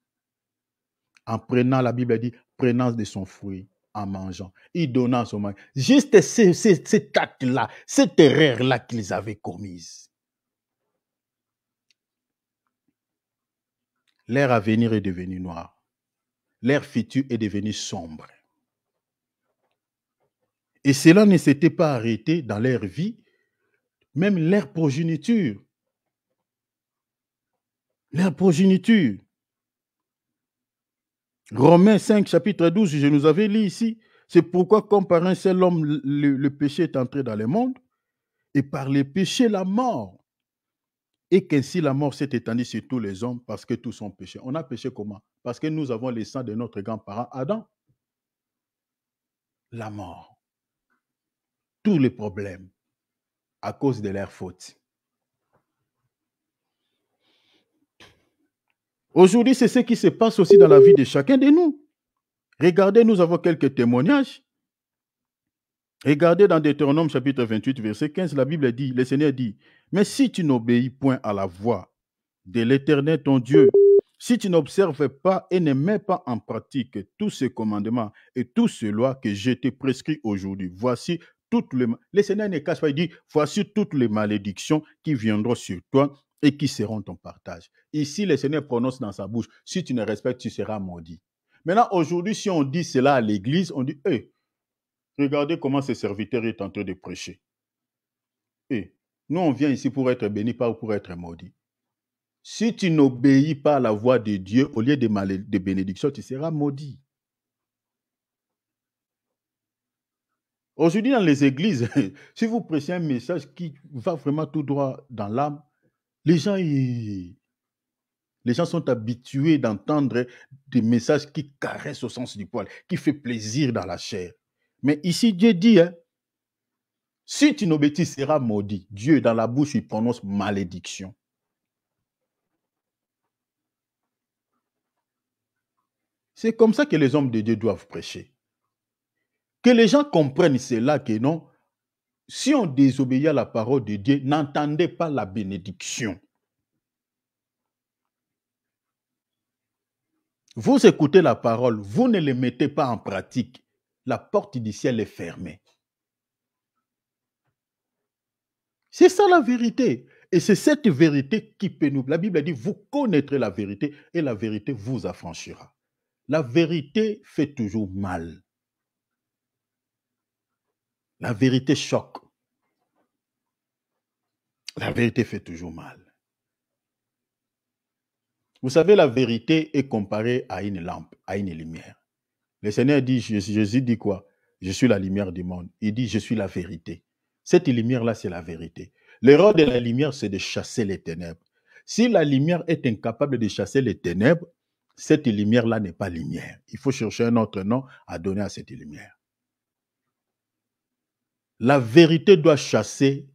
En prenant, la Bible dit, prenant de son fruit, en mangeant, il donna son mari. Juste cet acte-là, cette erreur-là qu'ils avaient commise. Leur avenir est devenu noir. Leur futur est devenu sombre. Et cela ne s'était pas arrêté dans leur vie, même leur progéniture. Leur progéniture. Romains 5, chapitre 12, je nous avais lu ici. C'est pourquoi, comme par un seul homme, le péché est entré dans le monde, et par le péché, la mort. Et qu'ainsi la mort s'est étendue sur tous les hommes parce que tous ont péché. On a péché comment? Parce que nous avons le sang de notre grand-parent Adam. La mort. Tous les problèmes à cause de leur faute. Aujourd'hui, c'est ce qui se passe aussi dans la vie de chacun de nous. Regardez, nous avons quelques témoignages. Regardez dans Deutéronome chapitre 28, verset 15, la Bible dit, le Seigneur dit, « Mais si tu n'obéis point à la voix de l'Éternel ton Dieu, si tu n'observes pas et ne mets pas en pratique tous ces commandements et toutes ces lois que je te prescris aujourd'hui, voici toutes les... » Le Seigneur ne cache pas, il dit, « Voici toutes les malédictions qui viendront sur toi et qui seront ton partage. » Ici, le Seigneur prononce dans sa bouche, « Si tu ne respectes, tu seras maudit. » Maintenant, aujourd'hui, si on dit cela à l'église, on dit, « Hey, regardez comment ce serviteur est en train de prêcher. Et nous, on vient ici pour être béni, pas pour être maudit. Si tu n'obéis pas à la voix de Dieu, au lieu de bénédiction, tu seras maudit. » Aujourd'hui, dans les églises, si vous prêchez un message qui va vraiment tout droit dans l'âme, les gens sont habitués d'entendre des messages qui caressent au sens du poil, qui fait plaisir dans la chair. Mais ici, Dieu dit, hein, si tu n'obéis, tu seras maudit. Dieu, dans la bouche, il prononce malédiction. C'est comme ça que les hommes de Dieu doivent prêcher. Que les gens comprennent cela, que non, si on désobéit à la parole de Dieu, n'entendez pas la bénédiction. Vous écoutez la parole, vous ne les mettez pas en pratique. La porte du ciel est fermée. C'est ça la vérité. Et c'est cette vérité qui peut nous... La Bible dit, vous connaîtrez la vérité et la vérité vous affranchira. La vérité fait toujours mal. La vérité choque. La vérité fait toujours mal. Vous savez, la vérité est comparée à une lampe, à une lumière. Le Seigneur dit, Jésus dit quoi? Je suis la lumière du monde. Il dit, je suis la vérité. Cette lumière-là, c'est la vérité. L'erreur de la lumière, c'est de chasser les ténèbres. Si la lumière est incapable de chasser les ténèbres, cette lumière-là n'est pas lumière. Il faut chercher un autre nom à donner à cette lumière. La vérité doit chasser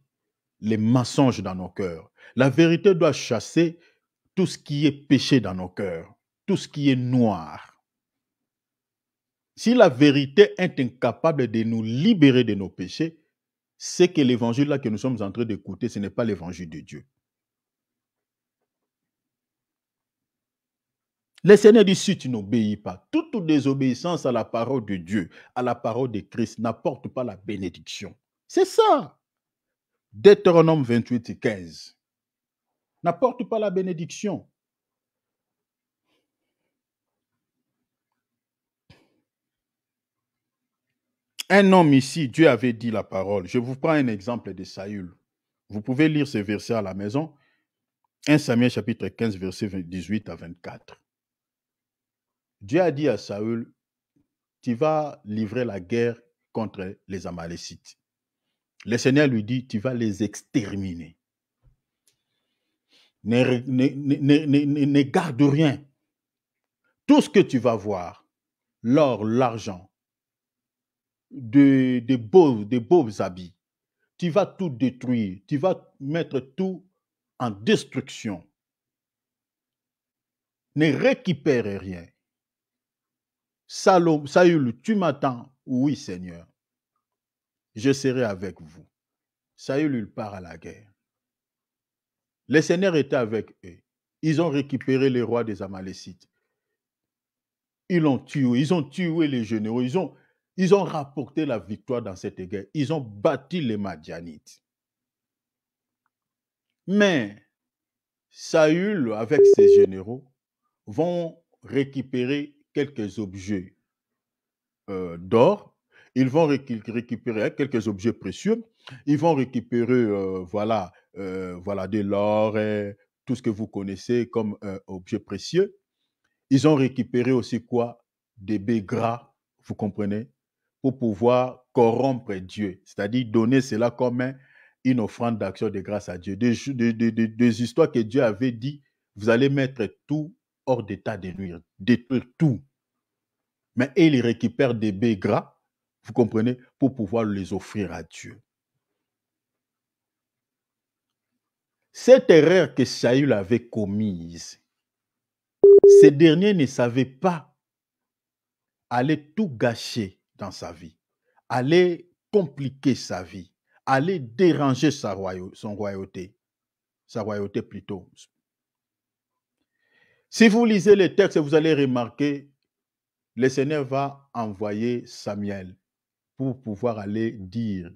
les mensonges dans nos cœurs. La vérité doit chasser tout ce qui est péché dans nos cœurs, tout ce qui est noir. Si la vérité est incapable de nous libérer de nos péchés, c'est que l'évangile là que nous sommes en train d'écouter, ce n'est pas l'évangile de Dieu. Le Seigneur dit, si tu n'obéis pas, toute désobéissance à la parole de Dieu, à la parole de Christ, n'apporte pas la bénédiction. C'est ça. Deutéronome 28, 15. N'apporte pas la bénédiction. Un homme ici, Dieu avait dit la parole. Je vous prends un exemple de Saül. Vous pouvez lire ce verset à la maison. 1 Samuel chapitre 15, verset 18 à 24. Dieu a dit à Saül, tu vas livrer la guerre contre les Amalécites. Le Seigneur lui dit, tu vas les exterminer. Ne garde rien. Tout ce que tu vas voir, l'or, l'argent, des beaux habits, tu vas tout détruire. Tu vas mettre tout en destruction. Ne récupère rien. Saül, tu m'attends? Oui, Seigneur. Je serai avec vous. Saül, il part à la guerre. Le Seigneur était avec eux. Ils ont récupéré les rois des Amalécites. Ils ont tué les généraux. Ils ont rapporté la victoire dans cette guerre. Ils ont battu les Madianites. Mais Saül, avec ses généraux, vont récupérer quelques objets d'or. Ils vont récupérer quelques objets précieux. Ils vont récupérer voilà, de l'or, tout ce que vous connaissez comme objet précieux. Ils ont récupéré aussi quoi? des baies gras, vous comprenez, pour pouvoir corrompre Dieu, c'est-à-dire donner cela comme une offrande d'action de grâce à Dieu. Des histoires que Dieu avait dit, vous allez mettre tout hors d'état de nuire, détruire tout. Mais il récupère des baies gras, vous comprenez, pour pouvoir les offrir à Dieu. Cette erreur que Saül avait commise, ce dernier ne savait pas aller tout gâcher dans sa vie, aller compliquer sa vie, aller déranger sa royauté plutôt. Si vous lisez les textes, vous allez remarquer, le Seigneur va envoyer Samuel pour pouvoir aller dire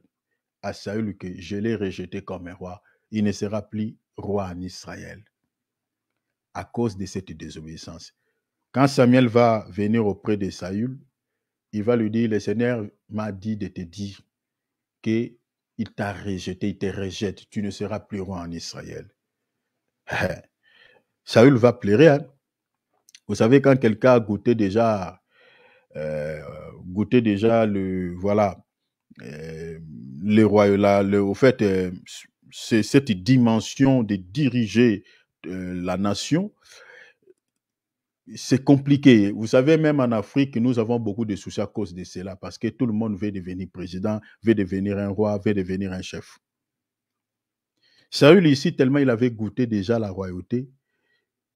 à Saül que je l'ai rejeté comme un roi. Il ne sera plus roi en Israël à cause de cette désobéissance. Quand Samuel va venir auprès de Saül, il va lui dire, le Seigneur m'a dit de te dire qu'il t'a rejeté, il te rejette, tu ne seras plus roi en Israël. Saül va pleurer. Hein? Vous savez, quand quelqu'un a goûté déjà le, voilà, le royaume, au fait, c'est cette dimension de diriger la nation, c'est compliqué. Vous savez, même en Afrique, nous avons beaucoup de soucis à cause de cela, parce que tout le monde veut devenir président, veut devenir un roi, veut devenir un chef. Saül ici, tellement il avait goûté déjà la royauté,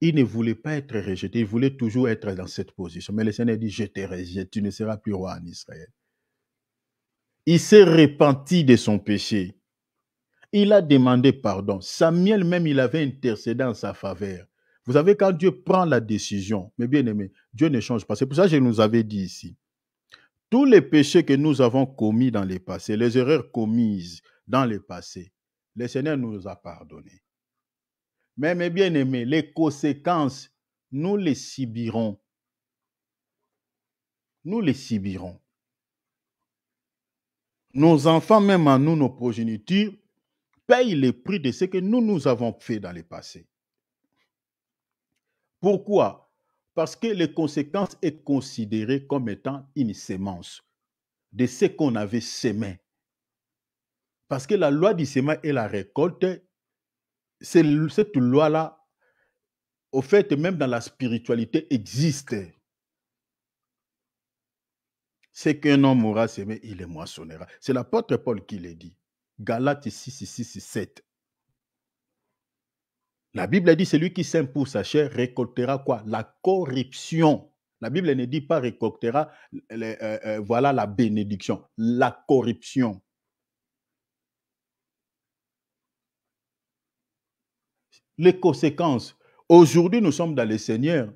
il ne voulait pas être rejeté, il voulait toujours être dans cette position. Mais le Seigneur dit, je te rejette, tu ne seras plus roi en Israël. Il s'est repenti de son péché. Il a demandé pardon. Samuel même, il avait intercédé en sa faveur. Vous savez, quand Dieu prend la décision, mes bien-aimés, Dieu ne change pas. C'est pour ça que je nous avais dit ici, tous les péchés que nous avons commis dans le passé, les erreurs commises dans le passé, le Seigneur nous a pardonnés. Mais mes bien-aimés, les conséquences, nous les subirons. Nous les subirons. Nos enfants, même en nous, nos progénitures, payent le prix de ce que nous avons fait dans le passé. Pourquoi? Parce que les conséquences sont considérées comme étant une sémence de ce qu'on avait sémé. Parce que la loi du sément et la récolte, cette loi-là, au fait, même dans la spiritualité, existe. C'est qu'un homme aura sémé, il le moissonnera. C'est l'apôtre Paul qui le dit. Galates 6:7. La Bible dit, celui qui sème pour sa chair récoltera quoi? La corruption. La Bible ne dit pas récoltera, voilà la bénédiction, la corruption. Les conséquences. Aujourd'hui, nous sommes dans le Seigneur,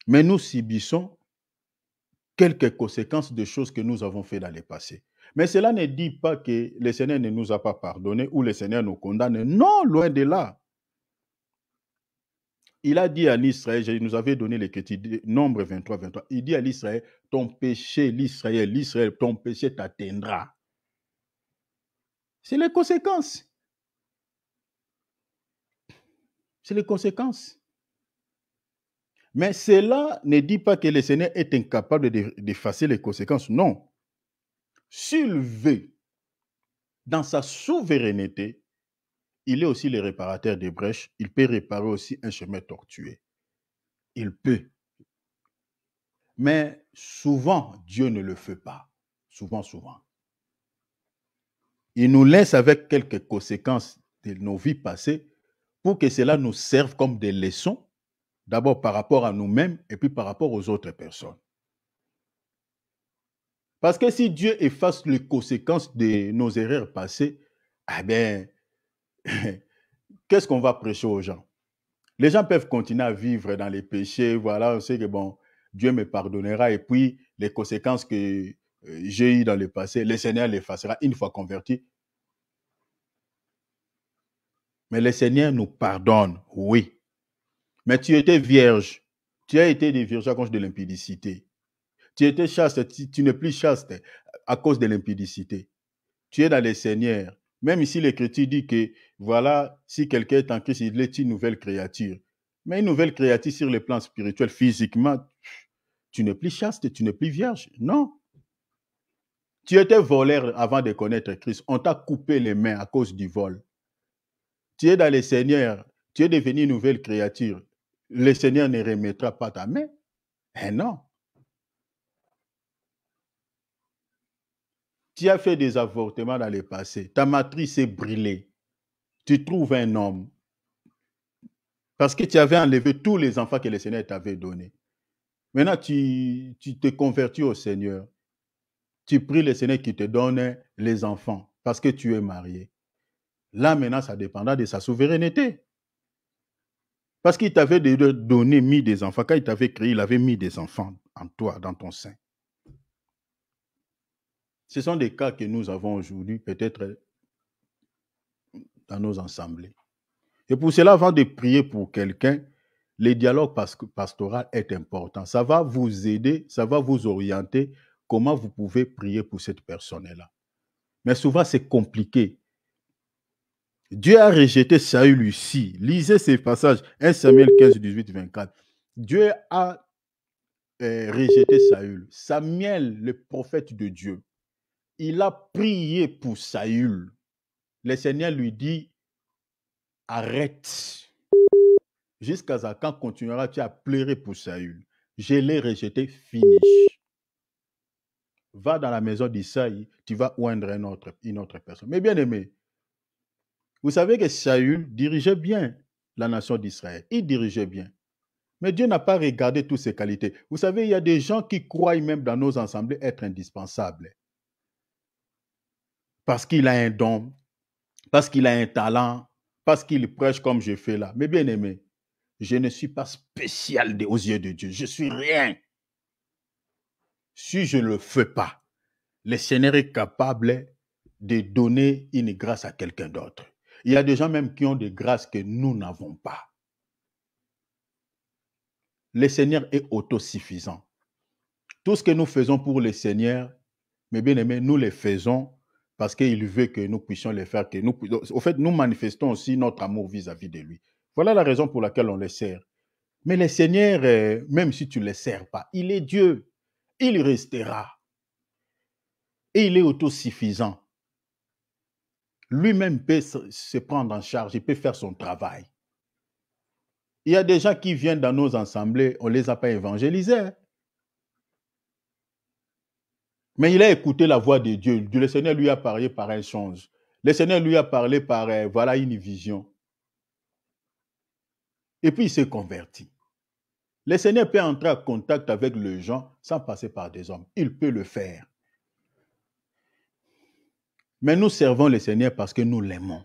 mais nous subissons quelques conséquences de choses que nous avons fait dans le passé. Mais cela ne dit pas que le Seigneur ne nous a pas pardonné ou le Seigneur nous condamne. Non, loin de là. Il a dit à l'Israël, je nous avais donné l'écriture, Nombre 23, 23. Il dit à l'Israël, ton péché, l'Israël, ton péché t'atteindra. C'est les conséquences. C'est les conséquences. Mais cela ne dit pas que le Seigneur est incapable d'effacer les conséquences. Non. S'il veut, dans sa souveraineté, il est aussi le réparateur des brèches. Il peut réparer aussi un chemin tortueux. Il peut. Mais souvent, Dieu ne le fait pas. Souvent. Il nous laisse avec quelques conséquences de nos vies passées pour que cela nous serve comme des leçons, d'abord par rapport à nous-mêmes et puis par rapport aux autres personnes. Parce que si Dieu efface les conséquences de nos erreurs passées, eh bien, qu'est-ce qu'on va prêcher aux gens? Les gens peuvent continuer à vivre dans les péchés, voilà, on sait que bon, Dieu me pardonnera et puis les conséquences que j'ai eues dans le passé, le Seigneur les effacera une fois convertis. Mais le Seigneur nous pardonne, oui. Mais tu étais vierge, tu as été déviergé à cause de l'impudicité. Tu étais chaste, tu n'es plus chaste à cause de l'impudicité. Tu es dans le Seigneur. Même ici, l'Écriture dit que, voilà, si quelqu'un est en Christ, il est une nouvelle créature. Mais une nouvelle créature sur le plan spirituel, physiquement, tu n'es plus chaste, tu n'es plus vierge. Non. Tu étais voleur avant de connaître Christ. On t'a coupé les mains à cause du vol. Tu es dans le Seigneur. Tu es devenu une nouvelle créature. Le Seigneur ne remettra pas ta main. Eh non. Tu as fait des avortements dans le passé. Ta matrice est brûlée. Tu trouves un homme. Parce que tu avais enlevé tous les enfants que le Seigneur t'avait donnés. Maintenant, tu te convertis au Seigneur. Tu pries le Seigneur qui te donne les enfants parce que tu es marié. Là, maintenant, ça dépendra de sa souveraineté. Parce qu'il t'avait donné, mis des enfants. Quand il t'avait créé, il avait mis des enfants en toi, dans ton sein. Ce sont des cas que nous avons aujourd'hui, peut-être dans nos assemblées. Et pour cela, avant de prier pour quelqu'un, le dialogue pastoral est important. Ça va vous aider, ça va vous orienter comment vous pouvez prier pour cette personne-là. Mais souvent, c'est compliqué. Dieu a rejeté Saül ici. Lisez ces passages, 1 Samuel 15, 18, 24. Dieu a rejeté Saül. Samuel, le prophète de Dieu, il a prié pour Saül. Le Seigneur lui dit, arrête. Jusqu'à quand continueras-tu à pleurer pour Saül? Je l'ai rejeté, finish. Va dans la maison d'Isaïe, tu vas oindre une autre personne. Mais bien aimé, vous savez que Saül dirigeait bien la nation d'Israël. Il dirigeait bien. Mais Dieu n'a pas regardé toutes ses qualités. Vous savez, il y a des gens qui croient même dans nos assemblées être indispensables. Parce qu'il a un don, parce qu'il a un talent, parce qu'il prêche comme je fais là. Mais bien aimé, je ne suis pas spécial aux yeux de Dieu. Je ne suis rien. Si je ne le fais pas, le Seigneur est capable de donner une grâce à quelqu'un d'autre. Il y a des gens même qui ont des grâces que nous n'avons pas. Le Seigneur est autosuffisant. Tout ce que nous faisons pour le Seigneur, mes bien-aimés, nous le faisons parce qu'il veut que nous puissions le faire. Au fait, nous manifestons aussi notre amour vis-à-vis de lui. Voilà la raison pour laquelle on le sert. Mais le Seigneur, même si tu ne le sers pas, il est Dieu. Il restera. Et il est autosuffisant. Lui-même peut se prendre en charge, il peut faire son travail. Il y a des gens qui viennent dans nos assemblées, on ne les a pas évangélisés. Mais il a écouté la voix de Dieu. Le Seigneur lui a parlé par un songe. Le Seigneur lui a parlé par, voilà, une vision. Et puis il s'est converti. Le Seigneur peut entrer en contact avec les gens sans passer par des hommes. Il peut le faire. Mais nous servons le Seigneur parce que nous l'aimons.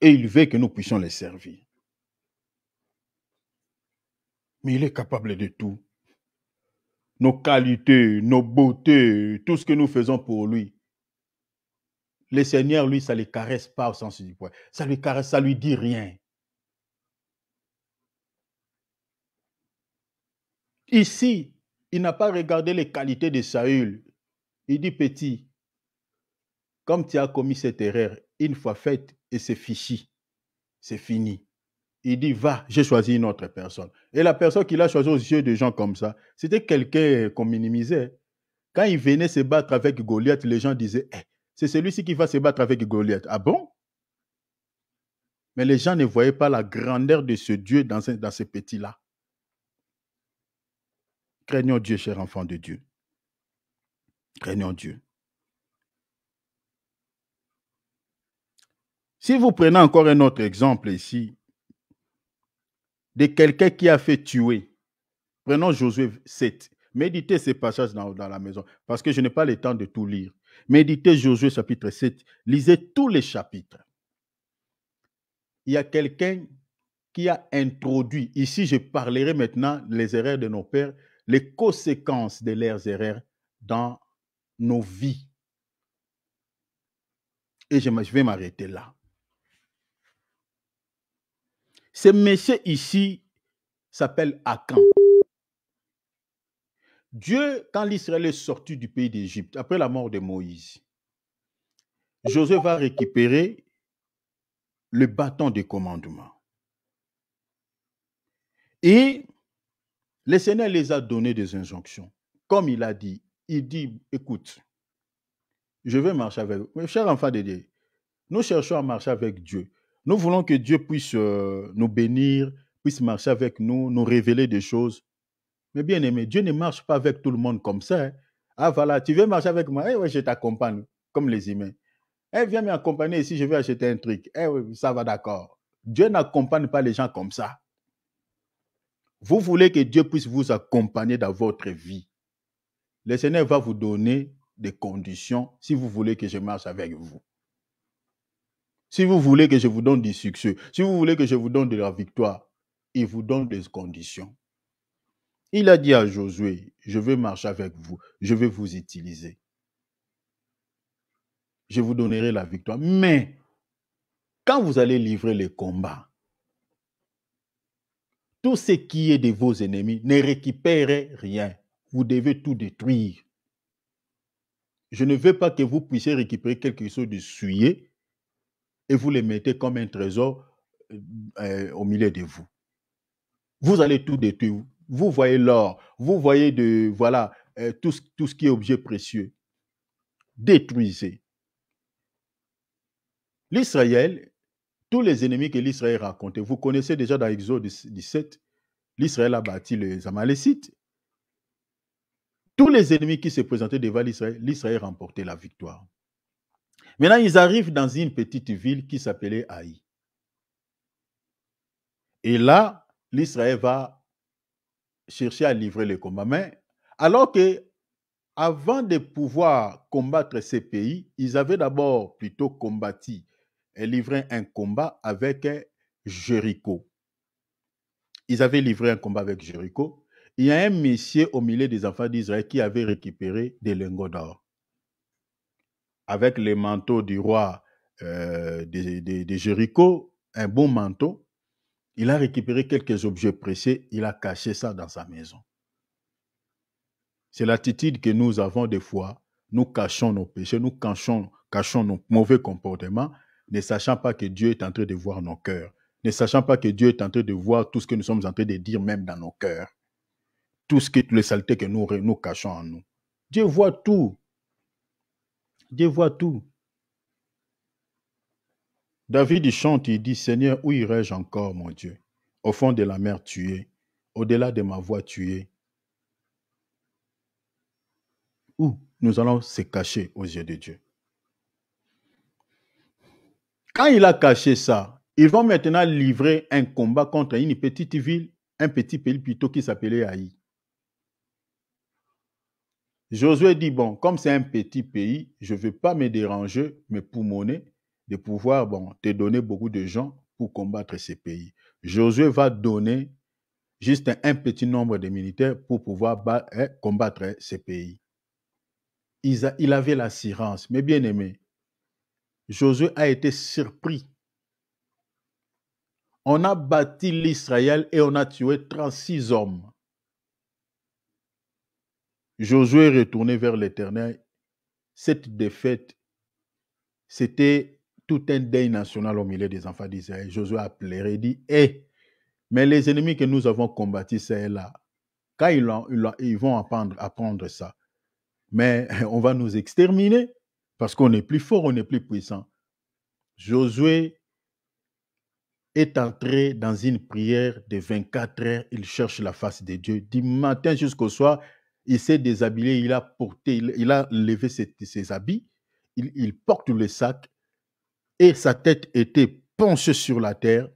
Et il veut que nous puissions le servir. Mais il est capable de tout. Nos qualités, nos beautés, tout ce que nous faisons pour lui. Le Seigneur, lui, ça ne le caresse pas au sens du poil. Ça lui caresse, ça lui dit rien. Ici, il n'a pas regardé les qualités de Saül. Il dit, petit, comme tu as commis cette erreur, une fois faite, et c'est fichu, c'est fini. Il dit, va, j'ai choisi une autre personne. Et la personne qu'il a choisie aux yeux de gens comme ça, c'était quelqu'un qu'on minimisait. Quand il venait se battre avec Goliath, les gens disaient, c'est celui-ci qui va se battre avec Goliath. Ah bon? Mais les gens ne voyaient pas la grandeur de ce Dieu dans ce petit-là. Craignons Dieu, cher enfant de Dieu. Craignons Dieu. Si vous prenez encore un autre exemple ici, de quelqu'un qui a fait tuer, prenons Josué 7. Méditez ces passages dans la maison, parce que je n'ai pas le temps de tout lire. Méditez Josué chapitre 7. Lisez tous les chapitres. Il y a quelqu'un qui a introduit, ici je parlerai maintenant des erreurs de nos pères, les conséquences de leurs erreurs dans nos vies. Et je vais m'arrêter là. Ce monsieur ici s'appelle Akan. Dieu, quand l'Israël est sorti du pays d'Égypte, après la mort de Moïse, Josué va récupérer le bâton de commandement. Et Le Seigneur les a donné des injonctions. Comme il a dit, écoute, je vais marcher avec vous. Mes chers enfants de Dieu, nous cherchons à marcher avec Dieu. Nous voulons que Dieu puisse nous bénir, puisse marcher avec nous, nous révéler des choses. Mais bien aimé, Dieu ne marche pas avec tout le monde comme ça. Hein. Ah voilà, tu veux marcher avec moi? Eh oui, je t'accompagne, comme les humains. Eh, viens m'accompagner ici, je vais acheter un truc. Eh oui, ça va d'accord. Dieu n'accompagne pas les gens comme ça. Vous voulez que Dieu puisse vous accompagner dans votre vie. Le Seigneur va vous donner des conditions si vous voulez que je marche avec vous. Si vous voulez que je vous donne du succès, si vous voulez que je vous donne de la victoire, il vous donne des conditions. Il a dit à Josué, je vais marcher avec vous, je vais vous utiliser. Je vous donnerai la victoire. Mais, quand vous allez livrer les combats, tout ce qui est de vos ennemis, ne récupérez rien. Vous devez tout détruire. Je ne veux pas que vous puissiez récupérer quelque chose de souillé et vous les mettez comme un trésor au milieu de vous. Vous allez tout détruire. Vous voyez l'or, vous voyez tout ce qui est objet précieux. Détruisez. L'Israël, tous les ennemis que l'Israël racontait, vous connaissez déjà dans Exode 17, l'Israël a bâti les Amalécites. Tous les ennemis qui se présentaient devant l'Israël remportait la victoire. Maintenant, ils arrivent dans une petite ville qui s'appelait Haï. Et là, l'Israël va chercher à livrer le combat. Mais alors que, avant de pouvoir combattre ces pays, ils avaient d'abord plutôt combattu et livré un combat avec Jéricho. Ils avaient livré un combat avec Jéricho. Il y a un monsieur au milieu des enfants d'Israël qui avait récupéré des lingots d'or. Avec les manteaux du roi de Jéricho, un bon manteau, il a récupéré quelques objets précieux, il a caché ça dans sa maison. C'est l'attitude que nous avons des fois. Nous cachons nos péchés, nous cachons nos mauvais comportements, ne sachant pas que Dieu est en train de voir nos cœurs, ne sachant pas que Dieu est en train de voir tout ce que nous sommes en train de dire même dans nos cœurs, toutes les saletés que nous cachons en nous. Dieu voit tout. Dieu voit tout. David chante, il dit, Seigneur, où irai-je encore, mon Dieu? Au fond de la mer, tu es. Au-delà de ma voix, tu es. Où nous allons se cacher aux yeux de Dieu? Quand il a caché ça, ils vont maintenant livrer un combat contre une petite ville, un petit pays plutôt qui s'appelait Haï. Josué dit, bon, comme c'est un petit pays, je ne veux pas me déranger, me poumonner, de pouvoir te donner beaucoup de gens pour combattre ces pays. Josué va donner juste un petit nombre de militaires pour pouvoir combattre ces pays. Il avait l'assurance, mais bien aimé, Josué a été surpris. On a bâti l'Israël et on a tué 36 hommes. Josué est retourné vers l'Éternel. Cette défaite, c'était tout un deuil national au milieu des enfants d'Israël. Josué a pleuré et dit, mais les ennemis que nous avons combattus, c'est là. Quand ils vont apprendre ça, mais on va nous exterminer parce qu'on est plus fort, on est plus puissant. Josué est entré dans une prière de 24 heures. Il cherche la face de Dieu. Du matin jusqu'au soir, il s'est déshabillé, il a levé ses habits, il porte le sac et sa tête était penchée sur la terre.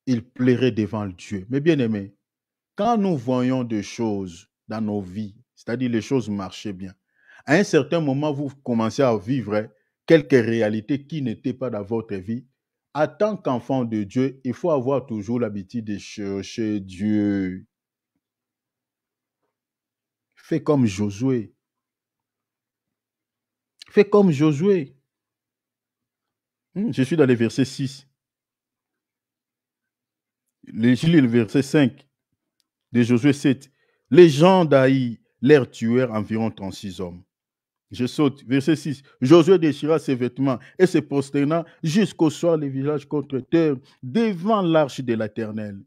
Il pleurait devant Dieu. Mais bien aimé, quand nous voyons des choses dans nos vies, c'est-à-dire les choses marchaient bien, à un certain moment, vous commencez à vivre quelques réalités qui n'étaient pas dans votre vie. En tant qu'enfant de Dieu, il faut avoir toujours l'habitude de chercher Dieu. Fais comme Josué. Fais comme Josué. Je suis dans le verset 6. Je lis le verset 5 de Josué 7. Les gens d'Haï leur tuèrent environ 36 hommes. Je saute. Verset 6. Josué déchira ses vêtements et se prosterna jusqu'au soir le visage contre terre devant l'arche de l'Éternel.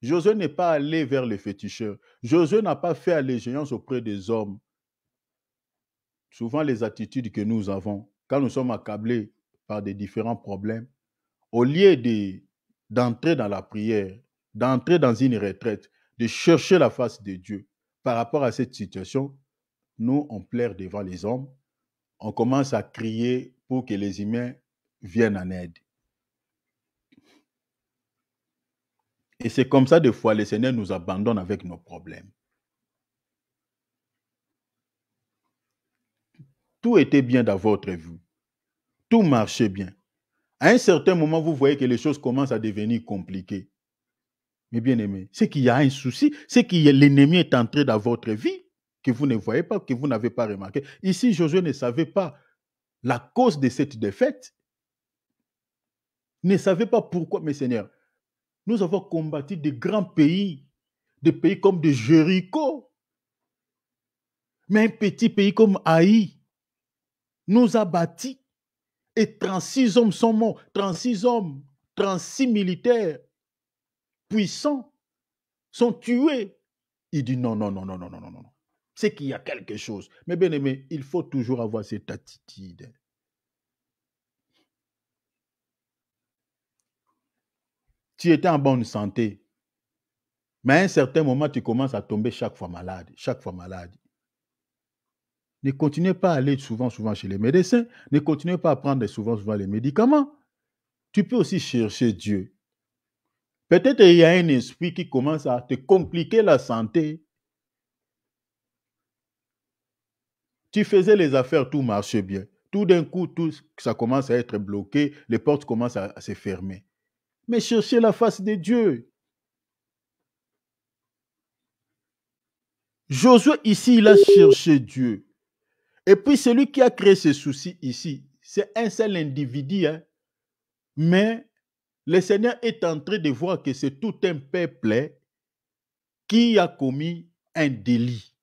Josué n'est pas allé vers les féticheurs. Josué n'a pas fait allégeance auprès des hommes. Souvent, les attitudes que nous avons, quand nous sommes accablés par des différents problèmes, au lieu d'entrer dans la prière, d'entrer dans une retraite, de chercher la face de Dieu par rapport à cette situation, nous, on pleure devant les hommes, on commence à crier pour que les humains viennent en aide. Et c'est comme ça, des fois, le Seigneur nous abandonne avec nos problèmes. Tout était bien dans votre vue. Tout marchait bien. À un certain moment, vous voyez que les choses commencent à devenir compliquées. Mais bien aimé, c'est qu'il y a un souci, c'est que l'ennemi est entré dans votre vie, que vous ne voyez pas, que vous n'avez pas remarqué. Ici, Josué ne savait pas la cause de cette défaite. Ne savait pas pourquoi, mes seigneurs. Nous avons combattu de grands pays, des pays comme de Jéricho. Mais un petit pays comme Haï nous a bâtis. Et 36 hommes sont morts. 36 hommes, 36 militaires puissants sont tués. Il dit non, non, non, non, non, non, non, non. C'est qu'il y a quelque chose. Mais bien aimé, il faut toujours avoir cette attitude. Tu étais en bonne santé. Mais à un certain moment, tu commences à tomber chaque fois malade. Chaque fois malade. Ne continuez pas à aller souvent chez les médecins. Ne continuez pas à prendre souvent les médicaments. Tu peux aussi chercher Dieu. Peut-être qu'il y a un esprit qui commence à te compliquer la santé. Tu faisais les affaires, tout marchait bien. Tout d'un coup, ça commence à être bloqué, les portes commencent à se fermer. Mais cherchez la face de Dieu. Josué, ici, il a cherché Dieu. Et puis, celui qui a créé ce souci ici, c'est un seul individu. Hein. Mais le Seigneur est en train de voir que c'est tout un peuple qui a commis un délit.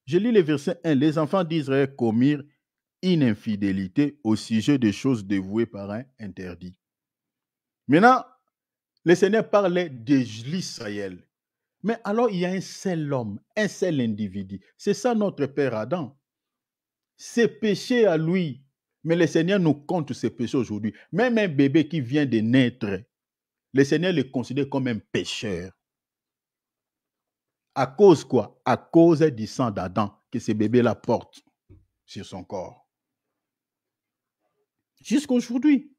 Je lis le verset 1. Les enfants d'Israël commirent une infidélité au sujet des choses dévouées par un interdit. Maintenant, le Seigneur parlait de l'Israël. Mais alors, il y a un seul homme, un seul individu. C'est ça notre Père Adam. Ses péchés à lui. Mais le Seigneur nous compte ses péchés aujourd'hui. Même un bébé qui vient de naître, le Seigneur le considère comme un pécheur. À cause quoi? À cause du sang d'Adam que ce bébé-là porte sur son corps. Jusqu'aujourd'hui.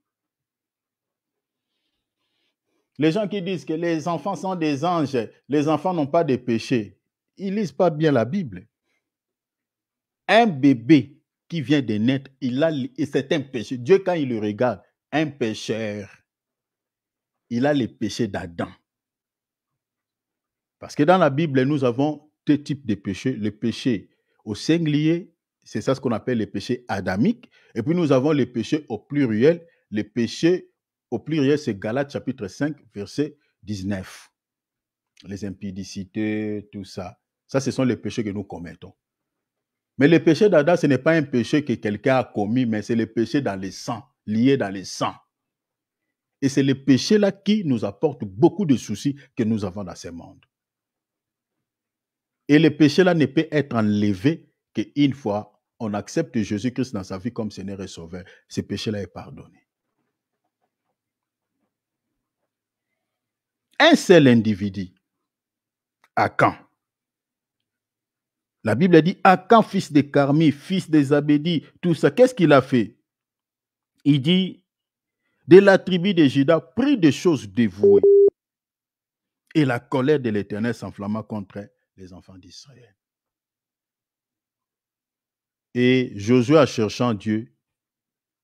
Les gens qui disent que les enfants sont des anges, les enfants n'ont pas de péché, ils ne lisent pas bien la Bible. Un bébé qui vient de naître, c'est un péché. Dieu, quand il le regarde, un pécheur, il a les péchés d'Adam. Parce que dans la Bible, nous avons deux types de péchés. Le péché au singulier, c'est ça ce qu'on appelle le péché adamique. Et puis nous avons le péché au pluriel. Le péché au pluriel, c'est Galates chapitre 5, verset 19. Les impudicités, tout ça. Ça, ce sont les péchés que nous commettons. Mais le péché d'Adam, ce n'est pas un péché que quelqu'un a commis, mais c'est le péché dans le sang, lié dans le sang. Et c'est le péché-là qui nous apporte beaucoup de soucis que nous avons dans ce monde. Et le péché-là ne peut être enlevé qu'une fois on accepte Jésus-Christ dans sa vie comme Seigneur et Sauveur. Ce péché-là est pardonné. Un seul individu, Achan. La Bible dit Achan, fils de Carmi, fils de Zabédi, tout ça. Qu'est-ce qu'il a fait? Il dit, de la tribu de Juda, prit des choses dévouées. Et la colère de l'Éternel s'enflamma contre les enfants d'Israël. Et Josué, en cherchant Dieu,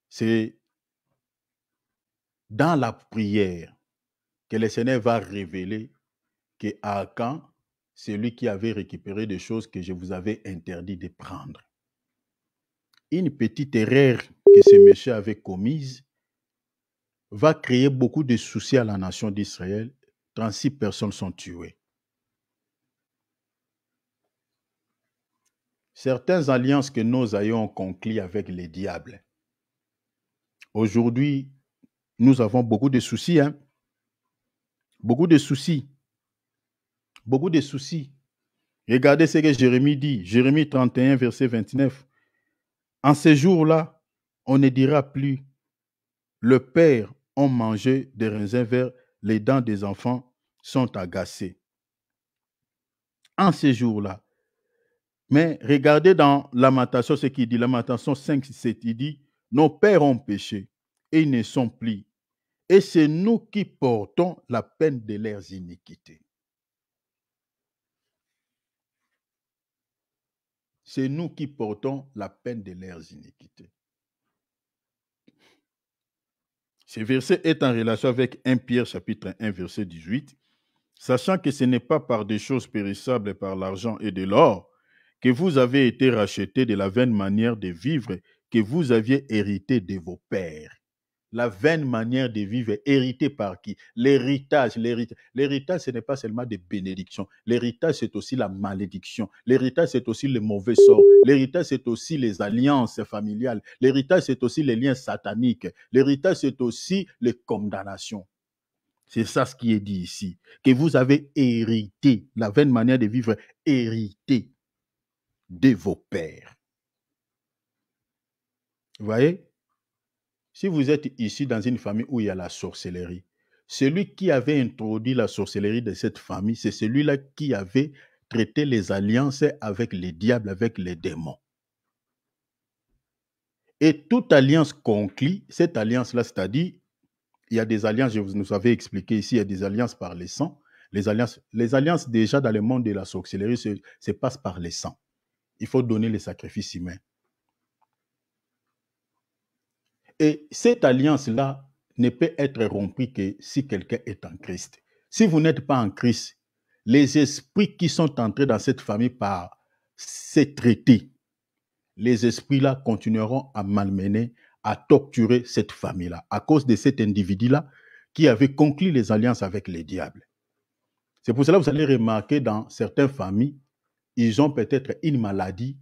c'est dans la prière que le Seigneur va révéler que Achan, c'est lui qui avait récupéré des choses que je vous avais interdit de prendre. Une petite erreur que ce monsieur avait commise va créer beaucoup de soucis à la nation d'Israël. 36 personnes sont tuées. Certaines alliances que nos aïeux ont conclues avec les diables. Aujourd'hui, nous avons beaucoup de soucis. Beaucoup de soucis. Beaucoup de soucis. Regardez ce que Jérémie dit. Jérémie 31, verset 29. En ces jours-là, on ne dira plus, le père a mangé des raisins verts, les dents des enfants sont agacées. En ces jours-là. Mais regardez dans Lamentation ce qu'il dit. Lamentation 5, 7, il dit, nos pères ont péché et ils ne sont plus. Et c'est nous qui portons la peine de leurs iniquités. C'est nous qui portons la peine de leurs iniquités. Ce verset est en relation avec 1 Pierre chapitre 1 verset 18, sachant que ce n'est pas par des choses périssables, par l'argent et de l'or, que vous avez été rachetés de la vaine manière de vivre que vous aviez hérité de vos pères. La vaine manière de vivre héritée par qui? L'héritage. L'héritage, ce n'est pas seulement des bénédictions. L'héritage, c'est aussi la malédiction. L'héritage, c'est aussi le mauvais sort. L'héritage, c'est aussi les alliances familiales. L'héritage, c'est aussi les liens sataniques. L'héritage, c'est aussi les condamnations. C'est ça ce qui est dit ici. Que vous avez hérité, la vaine manière de vivre héritée de vos pères. Vous voyez? Si vous êtes ici dans une famille où il y a la sorcellerie, celui qui avait introduit la sorcellerie de cette famille, c'est celui-là qui avait traité les alliances avec les diables, avec les démons. Et toute alliance conclue, cette alliance-là, c'est-à-dire, il y a des alliances, je vous avais expliqué ici, il y a des alliances par les sangs. Les alliances déjà dans le monde de la sorcellerie se passent par les sangs. Il faut donner les sacrifices humains. Et cette alliance-là ne peut être rompue que si quelqu'un est en Christ. Si vous n'êtes pas en Christ, les esprits qui sont entrés dans cette famille par ces traités, les esprits-là continueront à malmener, à torturer cette famille-là, à cause de cet individu-là qui avait conclu les alliances avec les diables. C'est pour cela que vous allez remarquer dans certaines familles, ils ont peut-être une maladie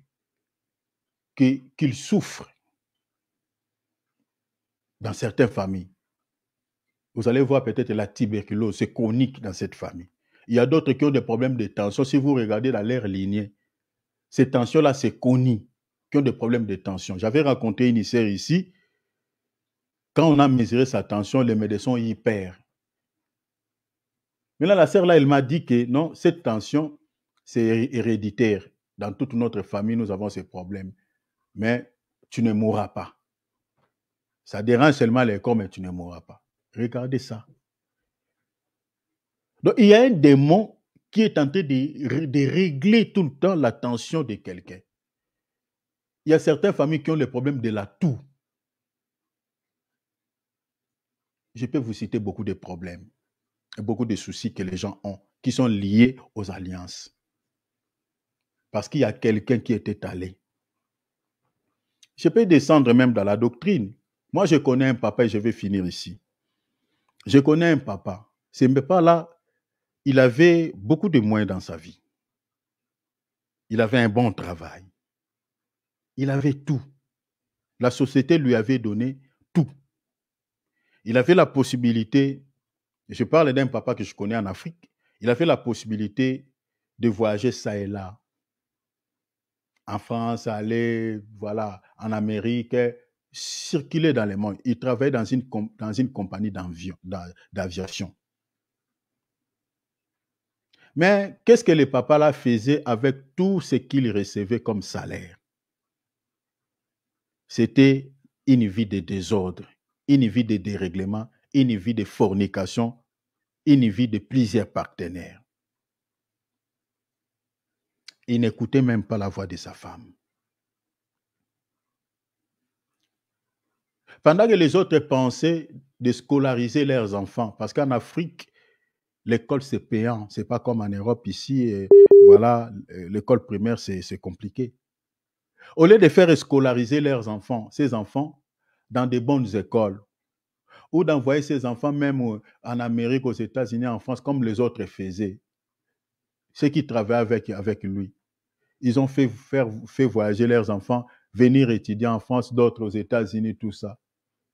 qu'ils souffrent. Dans certaines familles, vous allez voir peut-être la tuberculose, c'est chronique dans cette famille. Il y a d'autres qui ont des problèmes de tension. Si vous regardez dans leur lignée, ces tensions-là, c'est connu, qui ont des problèmes de tension. J'avais rencontré une sœur ici. Quand on a mesuré sa tension, les médecins y perdent. Mais là, la sœur, là, elle m'a dit que non, cette tension, c'est héréditaire. Dans toute notre famille, nous avons ces problèmes. Mais tu ne mourras pas. Ça dérange seulement les corps, mais tu ne mourras pas. Regardez ça. Donc, il y a un démon qui est en train de régler tout le temps la tension de quelqu'un. Il y a certaines familles qui ont le problème de la toux. Je peux vous citer beaucoup de problèmes, beaucoup de soucis que les gens ont, qui sont liés aux alliances. Parce qu'il y a quelqu'un qui est étalé. Je peux descendre même dans la doctrine. Moi, je connais un papa et je vais finir ici. Je connais un papa. Ce papa-là, il avait beaucoup de moyens dans sa vie. Il avait un bon travail. Il avait tout. La société lui avait donné tout. Il avait la possibilité, je parle d'un papa que je connais en Afrique, il avait la possibilité de voyager ça et là. En France, aller, voilà, en Amérique, circuler dans le monde. Il travaillait dans une compagnie d'aviation. Mais qu'est-ce que le papa là faisait avec tout ce qu'il recevait comme salaire? C'était une vie de désordre, une vie de dérèglement, une vie de fornication, une vie de plusieurs partenaires. Il n'écoutait même pas la voix de sa femme. Pendant que les autres pensaient de scolariser leurs enfants, parce qu'en Afrique, l'école c'est payant, c'est pas comme en Europe ici, et voilà, l'école primaire c'est compliqué. Au lieu de faire scolariser leurs enfants, ces enfants, dans des bonnes écoles, ou d'envoyer ces enfants même en Amérique, aux États-Unis, en France, comme les autres faisaient, ceux qui travaillaient avec lui, ils ont fait voyager leurs enfants, venir étudier en France, d'autres aux États-Unis, tout ça.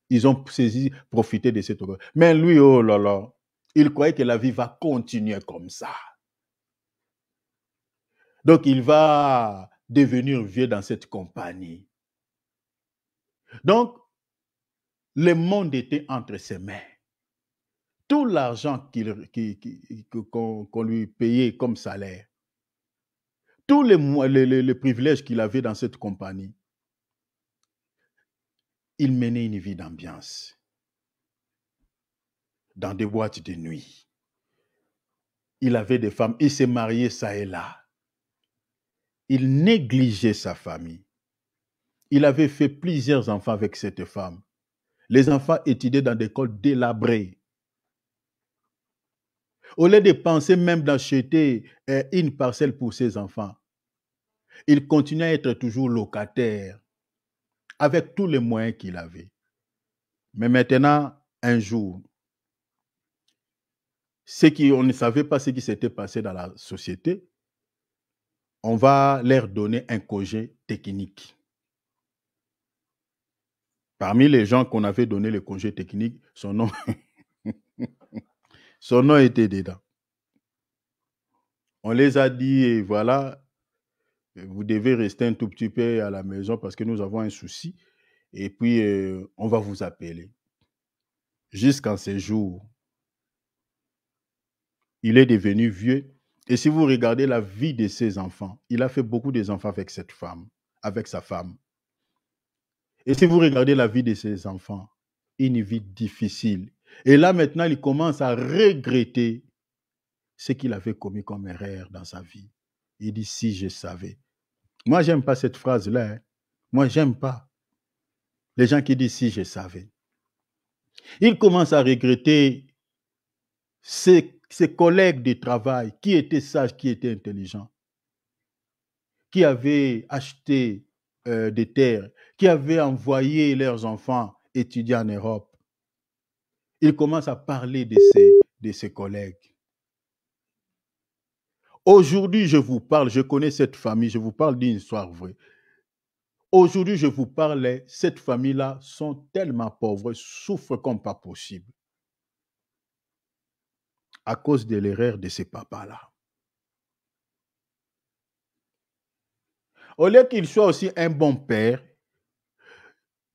Ils ont saisi, profité de cette occasion. Mais lui, oh là là, il croyait que la vie va continuer comme ça. Donc, il va devenir vieux dans cette compagnie. Donc, le monde était entre ses mains. Tout l'argent qu'on lui payait comme salaire, tous les privilèges qu'il avait dans cette compagnie, il menait une vie d'ambiance, dans des boîtes de nuit. Il avait des femmes, il s'est marié ça et là. Il négligeait sa famille. Il avait fait plusieurs enfants avec cette femme. Les enfants étudiaient dans des écoles délabrées. Au lieu de penser même d'acheter une parcelle pour ses enfants, il continuait à être toujours locataire avec tous les moyens qu'il avait. Mais maintenant, un jour, on ne savait pas ce qui s'était passé dans la société, on va leur donner un congé technique. Parmi les gens qu'on avait donné le congé technique, son nom était dedans. On les a dit, et voilà, vous devez rester un tout petit peu à la maison parce que nous avons un souci. Et puis, on va vous appeler. Jusqu'en ce jour, il est devenu vieux. Et si vous regardez la vie de ses enfants, il a fait beaucoup d'enfants avec cette femme, avec sa femme. Et si vous regardez la vie de ses enfants, une vie difficile. Et là, maintenant, il commence à regretter ce qu'il avait commis comme erreur dans sa vie. Il dit, si je savais. Moi, j'aime pas cette phrase-là. Hein. Moi, j'aime pas les gens qui disent, si je savais. Il commence à regretter ses collègues de travail qui étaient sages, qui étaient intelligents, qui avaient acheté des terres, qui avaient envoyé leurs enfants étudier en Europe. Il commence à parler de ses collègues. Aujourd'hui, je vous parle, je connais cette famille, je vous parle d'une histoire vraie. Aujourd'hui, je vous parle, cette famille-là sont tellement pauvres, souffrent comme pas possible à cause de l'erreur de ces papas-là. Au lieu qu'il soit aussi un bon père,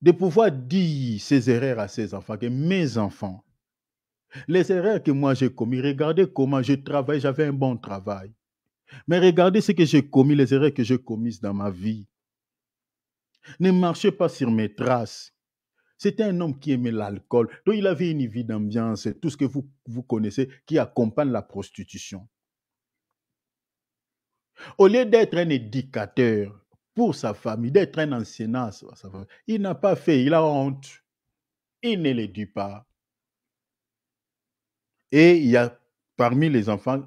de pouvoir dire ses erreurs à ses enfants, que mes enfants, les erreurs que moi j'ai commises, regardez comment je travaille, j'avais un bon travail. Mais regardez ce que j'ai commis, les erreurs que j'ai commises dans ma vie. Ne marchez pas sur mes traces. C'était un homme qui aimait l'alcool. Donc il avait une vie d'ambiance, tout ce que vous connaissez, qui accompagne la prostitution. Au lieu d'être un éducateur pour sa famille, d'être un enseignant à sa famille, il n'a pas fait, il a honte. Il ne l'éduque pas. Et il y a parmi les enfants,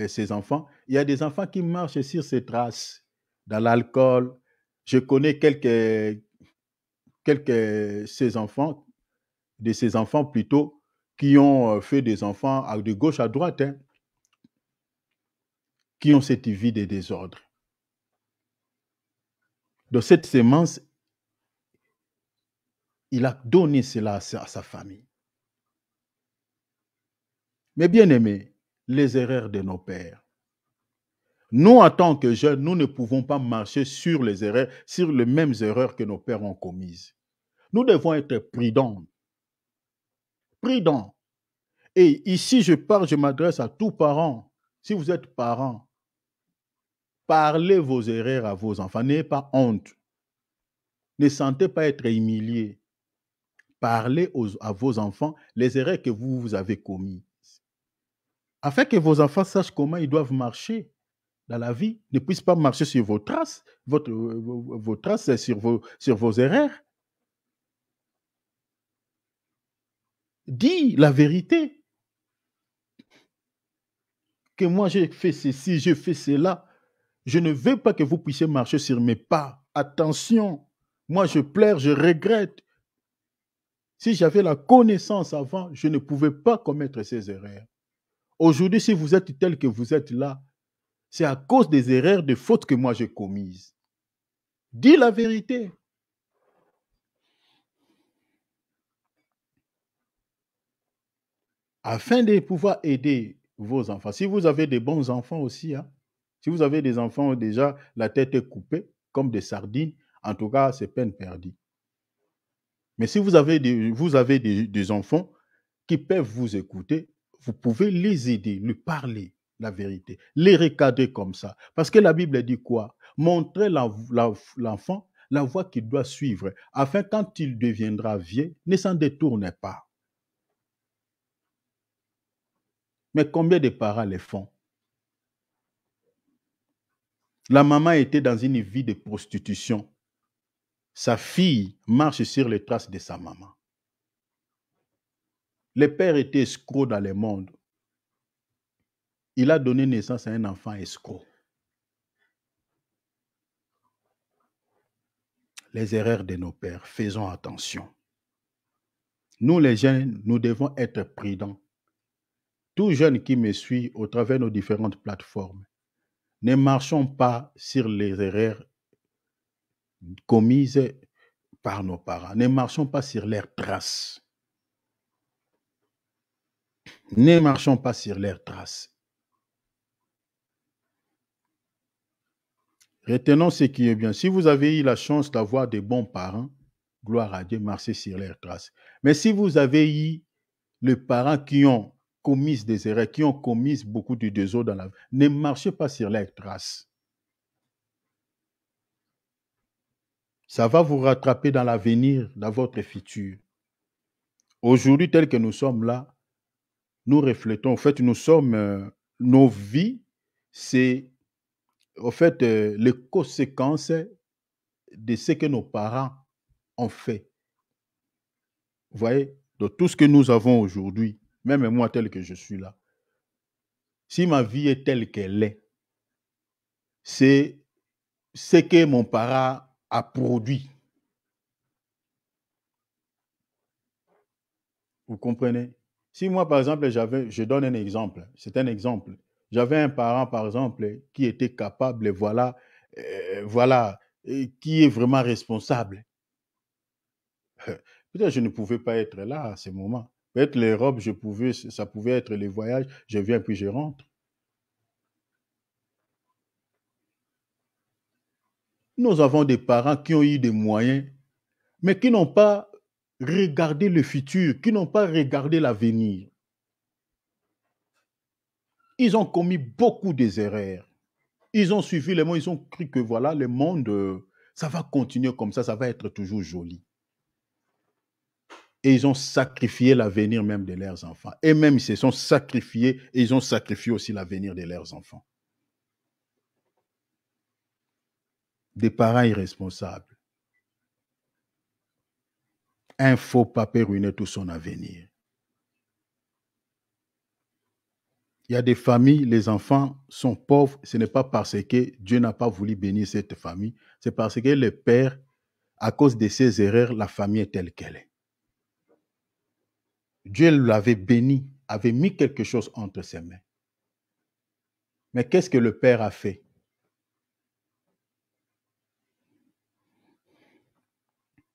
ces enfants, il y a des enfants qui marchent sur ces traces, dans l'alcool. Je connais quelques de ces enfants plutôt, qui ont fait des enfants de gauche à droite, hein, qui ont cette vie de désordre. Donc cette sémence, il a donné cela à sa famille. Mais bien aimés, les erreurs de nos pères. Nous, en tant que jeunes, nous ne pouvons pas marcher sur les erreurs, sur les mêmes erreurs que nos pères ont commises. Nous devons être prudents. Prudents. Et ici, je m'adresse à tous parents. Si vous êtes parents, parlez vos erreurs à vos enfants. N'ayez pas honte. Ne sentez pas être humilié. Parlez à vos enfants les erreurs que vous avez commises. Afin que vos enfants sachent comment ils doivent marcher dans la vie, ne puissent pas marcher sur vos traces, vos traces sur vos erreurs. Dis la vérité. Que moi j'ai fait ceci, j'ai fait cela. Je ne veux pas que vous puissiez marcher sur mes pas. Attention, moi je pleure, je regrette. Si j'avais la connaissance avant, je ne pouvais pas commettre ces erreurs. Aujourd'hui, si vous êtes tel que vous êtes là, c'est à cause des erreurs, des fautes que moi j'ai commises. Dis la vérité. Afin de pouvoir aider vos enfants. Si vous avez des bons enfants aussi, hein, Si vous avez des enfants déjà, la tête est coupée, comme des sardines, en tout cas, c'est peine perdue. Mais si vous avez des enfants qui peuvent vous écouter, vous pouvez les aider, lui parler la vérité, les recadrer comme ça. Parce que la Bible dit quoi? Montrer l'enfant la voie qu'il doit suivre, afin quand il deviendra vieux, ne s'en détourne pas. Mais combien de parents les font? La maman était dans une vie de prostitution. Sa fille marche sur les traces de sa maman. Le père était escroc dans le monde. Il a donné naissance à un enfant escroc. Les erreurs de nos pères, faisons attention. Nous, les jeunes, nous devons être prudents. Tout jeune qui me suit au travers de nos différentes plateformes, ne marchons pas sur les erreurs commises par nos parents. Ne marchons pas sur leurs traces. Ne marchons pas sur leurs traces. Retenons ce qui est bien. Si vous avez eu la chance d'avoir des bons parents, gloire à Dieu, marchez sur leurs traces. Mais si vous avez eu les parents qui ont commis des erreurs, qui ont commis beaucoup de désordre dans la vie, ne marchez pas sur leurs traces. Ça va vous rattraper dans l'avenir, dans votre futur. Aujourd'hui, tel que nous sommes là, nous reflétons, en fait, nous sommes, nos vies, c'est, en fait, les conséquences de ce que nos parents ont fait. Vous voyez, de tout ce que nous avons aujourd'hui, même moi tel que je suis là, si ma vie est telle qu'elle est, c'est ce que mon parent a produit. Vous comprenez? Si moi, par exemple, je donne un exemple, c'est un exemple. J'avais un parent, par exemple, qui était capable, voilà, qui est vraiment responsable. Peut-être je ne pouvais pas être là à ce moment. Peut-être les robes, ça pouvait être les voyages, je viens puis je rentre. Nous avons des parents qui ont eu des moyens, mais qui n'ont pas regardé le futur, qui n'ont pas regardé l'avenir. Ils ont commis beaucoup d'erreurs. Ils ont suivi les mots, ils ont cru que voilà, le monde, ça va continuer comme ça va être toujours joli. Et ils ont sacrifié l'avenir même de leurs enfants. Et même ils se sont sacrifiés et ils ont sacrifié aussi l'avenir de leurs enfants. Des parents irresponsables. Un faux papier ruinait tout son avenir. Il y a des familles, les enfants sont pauvres, ce n'est pas parce que Dieu n'a pas voulu bénir cette famille, c'est parce que le père, à cause de ses erreurs, la famille est telle qu'elle est. Dieu l'avait béni, avait mis quelque chose entre ses mains. Mais qu'est-ce que le père a fait?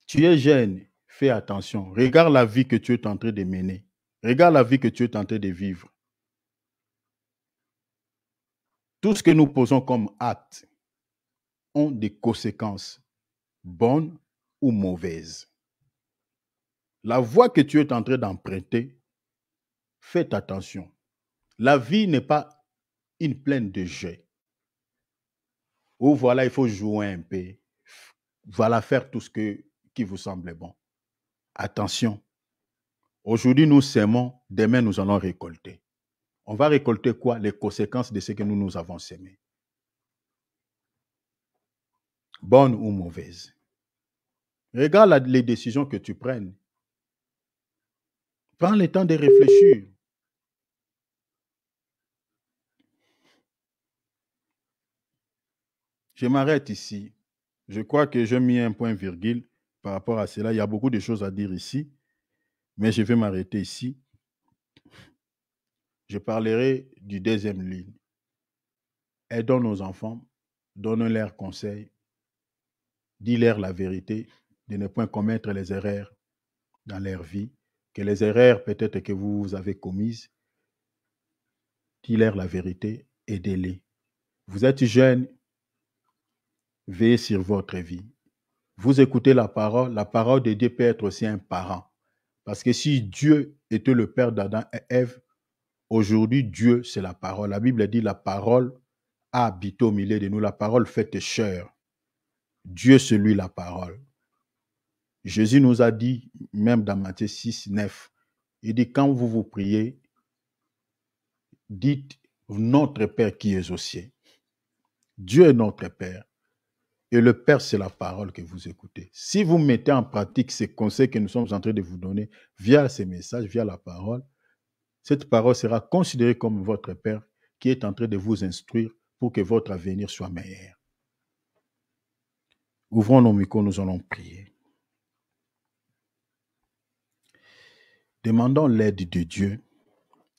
Tu es jeune, fais attention. Regarde la vie que tu es en train de mener. Regarde la vie que tu es en train de vivre. Tout ce que nous posons comme actes ont des conséquences, bonnes ou mauvaises. La voie que tu es en train d'emprunter, faites attention. La vie n'est pas une plaine de jeux. Où voilà, il faut jouer un peu. Voilà, faire tout ce qui vous semble bon. Attention. Aujourd'hui, nous sémons, demain, nous allons récolter. On va récolter quoi? Les conséquences de ce que nous avons sémé. Bonnes ou mauvaises. Regarde les décisions que tu prennes. Prends le temps de réfléchir. Je m'arrête ici. Je crois que j'ai mis un point virgule par rapport à cela. Il y a beaucoup de choses à dire ici, mais je vais m'arrêter ici. Je parlerai du deuxième ligne. Aidons nos enfants, donnons-leur conseil, dis-leur la vérité, de ne point commettre les erreurs dans leur vie, que les erreurs peut-être que vous avez commises, dis-leur la vérité, aidez-les. Vous êtes jeune, veillez sur votre vie. Vous écoutez la parole de Dieu peut être aussi un parent. Parce que si Dieu était le père d'Adam et Ève, aujourd'hui, Dieu, c'est la parole. La Bible dit la parole a habité au milieu de nous, la parole faite chair. Dieu, c'est lui la parole. Jésus nous a dit, même dans Matthieu 6, 9, il dit, quand vous vous priez, dites notre Père qui est aux cieux. Dieu est notre Père. Et le Père, c'est la parole que vous écoutez. Si vous mettez en pratique ces conseils que nous sommes en train de vous donner via ces messages, via la parole, cette parole sera considérée comme votre Père qui est en train de vous instruire pour que votre avenir soit meilleur. Ouvrons nos micros, nous allons prier. Demandons l'aide de Dieu,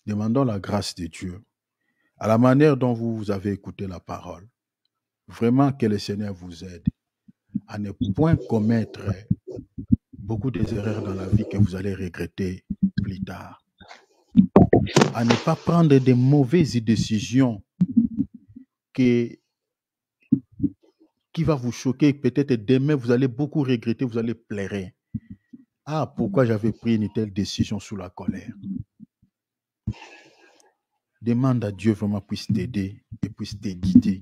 demandons la grâce de Dieu, à la manière dont vous avez écouté la parole. Vraiment que le Seigneur vous aide à ne point commettre beaucoup d'erreurs dans la vie que vous allez regretter plus tard. À ne pas prendre de mauvaises décisions qui va vous choquer. Peut-être demain, vous allez beaucoup regretter, vous allez pleurer. Ah, pourquoi j'avais pris une telle décision sous la colère? Demande à Dieu vraiment puisse t'aider et puisse te guider.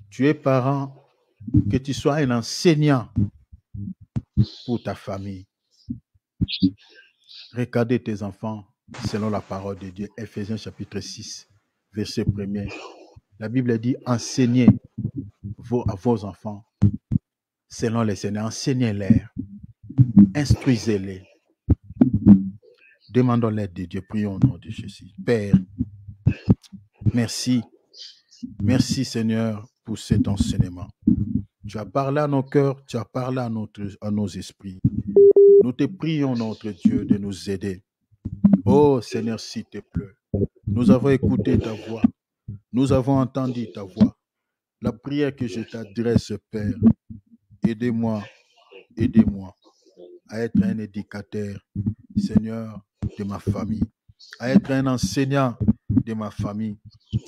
Tu es parent, que tu sois un enseignant pour ta famille. Regardez tes enfants selon la parole de Dieu. Ephésiens chapitre 6, verset 1er. La Bible dit, enseignez à vos enfants selon les Seigneurs. Enseignez-les, instruisez-les. Demandons l'aide de Dieu. Prions au nom de Jésus. Père, merci. Merci Seigneur pour cet enseignement. Tu as parlé à nos cœurs, tu as parlé à nos esprits. Nous te prions, notre Dieu, de nous aider. Oh Seigneur, s'il te plaît, nous avons écouté ta voix. Nous avons entendu ta voix. La prière que je t'adresse, Père, aidez-moi à être un éducateur, Seigneur, de ma famille, à être un enseignant de ma famille,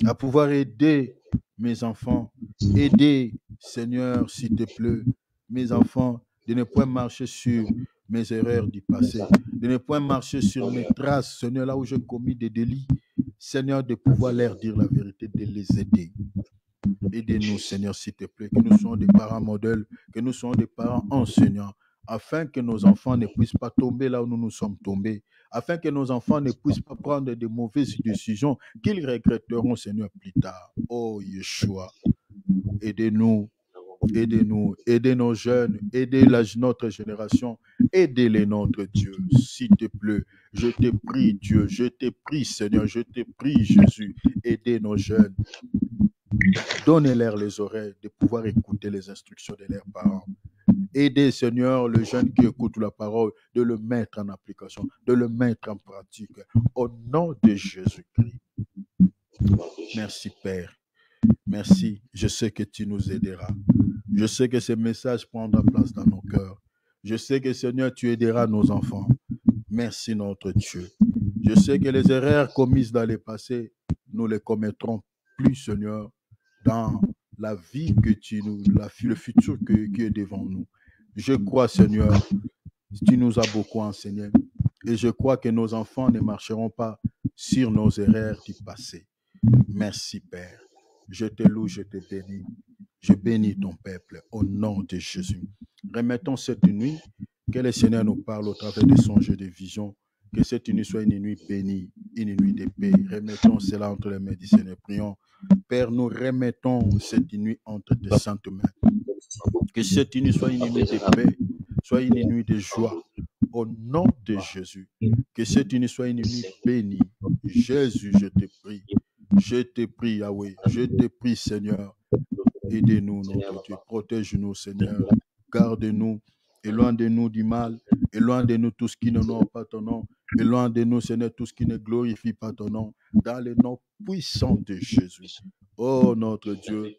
à pouvoir aider mes enfants, aider, Seigneur, s'il te plaît, mes enfants, de ne point marcher sur mes erreurs du passé, de ne point marcher sur mes traces, Seigneur, là où j'ai commis des délits, Seigneur, de pouvoir leur dire la vérité, de les aider. Aidez-nous, Seigneur, s'il te plaît, que nous soyons des parents modèles, que nous soyons des parents enseignants, afin que nos enfants ne puissent pas tomber là où nous nous sommes tombés, afin que nos enfants ne puissent pas prendre de mauvaises décisions qu'ils regretteront, Seigneur, plus tard. Oh, Yeshua, aidez-nous, aidez-nous, aidez nos jeunes, aidez notre génération, aidez-les, notre Dieu, s'il te plaît. Je te prie, Dieu, je te prie, Seigneur, je te prie, Jésus, aidez nos jeunes. Donnez-leur les oreilles de pouvoir écouter les instructions de leurs parents. Aidez, Seigneur, le jeune qui écoute la parole, de le mettre en application, de le mettre en pratique. Au nom de Jésus-Christ. Merci, Père. Merci. Je sais que tu nous aideras. Je sais que ce message prendra place dans nos cœurs. Je sais que, Seigneur, tu aideras nos enfants. Merci, notre Dieu. Je sais que les erreurs commises dans le passé, nous les commettrons plus, Seigneur, dans la vie que le futur qui est devant nous. Je crois, Seigneur, tu nous as beaucoup enseigné. Et je crois que nos enfants ne marcheront pas sur nos erreurs du passé. Merci, Père. Je te loue, je te bénis. Je bénis ton peuple au nom de Jésus. Remettons cette nuit, que le Seigneur nous parle au travers des songes et des visions. Que cette nuit soit une nuit bénie, une nuit de paix. Remettons cela entre les mains du Seigneur. Prions. Père, nous remettons cette nuit entre tes saintes mains. Que cette nuit soit une nuit de paix, soit une nuit de joie. Au nom de Jésus. Que cette nuit soit une nuit bénie. Jésus, je te prie. Je te prie, Yahweh. Je te prie, Seigneur. Aidez-nous, notre Dieu. Protège-nous, Seigneur. Garde-nous. Éloigne-nous du mal. Éloigne-nous tout ce qui ne honore pas ton nom. Éloigne-nous, Seigneur, tout ce qui ne glorifie pas ton nom. Dans le nom puissant de Jésus. Oh, notre Dieu,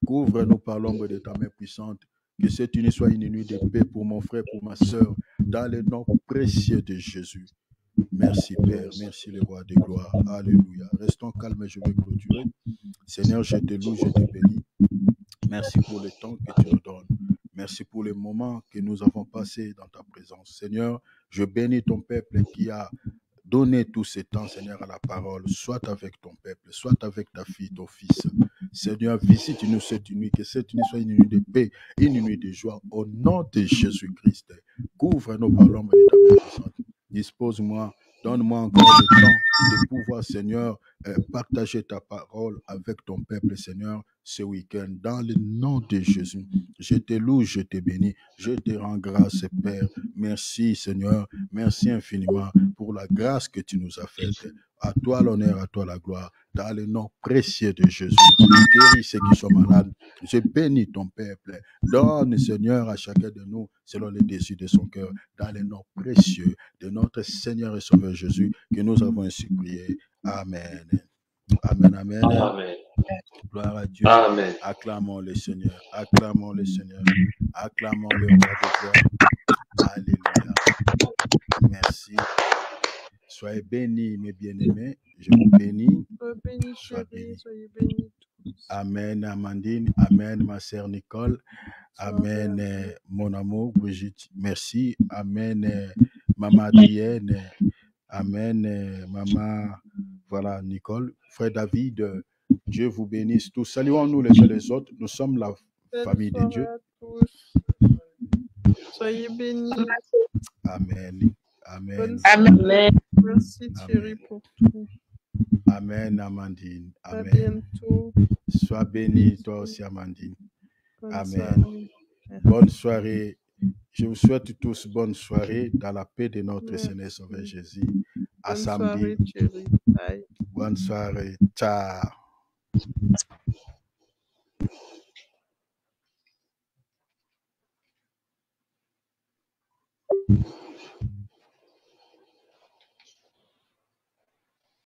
couvre-nous par l'ombre de ta main puissante. Que cette nuit soit une nuit de paix pour mon frère, pour ma soeur. Dans le nom précieux de Jésus. Merci Père, merci le roi de gloire. Alléluia. Restons calmes et je vais clôturer. Seigneur, je te loue, je te bénis. Merci pour le temps que tu nous donnes. Merci pour les moments que nous avons passés dans ta présence. Seigneur, je bénis ton peuple qui a donné tout ce temps, Seigneur, à la parole. Soit avec ton peuple, soit avec ta fille, ton fils. Seigneur, visite-nous cette nuit, que cette nuit soit une nuit de paix, une nuit de joie. Au nom de Jésus-Christ, couvre-nous par l'ombre de ta main puissante. Dispose-moi, donne-moi encore le temps de pouvoir, Seigneur, partager ta parole avec ton peuple, Seigneur, ce week-end. Dans le nom de Jésus, je te loue, je te bénis, je te rends grâce, Père. Merci, Seigneur. Merci infiniment pour la grâce que tu nous as faite. À toi l'honneur, à toi la gloire. Dans le nom précieux de Jésus, guéris ceux qui sont malades. Je bénis ton peuple. Donne, Seigneur, à chacun de nous, selon les désirs de son cœur, dans le nom précieux de notre Seigneur et Sauveur Jésus, que nous avons ainsi prié. Amen. Amen, amen. Amen. Gloire à Dieu. Amen. Acclamons le Seigneur. Acclamons le Seigneur. Acclamons le roi de gloire. Alléluia. Merci. Soyez bénis, mes bien-aimés. Je vous bénis. Soyez bénis, Sois chérie. béni. Soyez bénis tous. Amen, Amandine. Amen, ma sœur Nicole. Amen, mon amour, Brigitte. Merci. Amen, maman Adrienne. Amen, maman, voilà, Nicole. Frère David, Dieu vous bénisse tous. Saluons-nous les uns les autres. Nous sommes la Belle famille de soirée Dieu. à tous. Soyez bénis. Amen. Amen. Bonne Amen. soirée. Merci Thierry Amen. pour tout. Amen, Amandine. À Amen. bientôt. Sois bénie, toi aussi, Amandine. Bonne Amen. soirée. Bonne soirée. Je vous souhaite tous bonne soirée dans la paix de notre Merci. Seigneur Sauveur Jésus. À Bonne samedi. soirée Thierry. Bye. Bonne soirée. Ciao.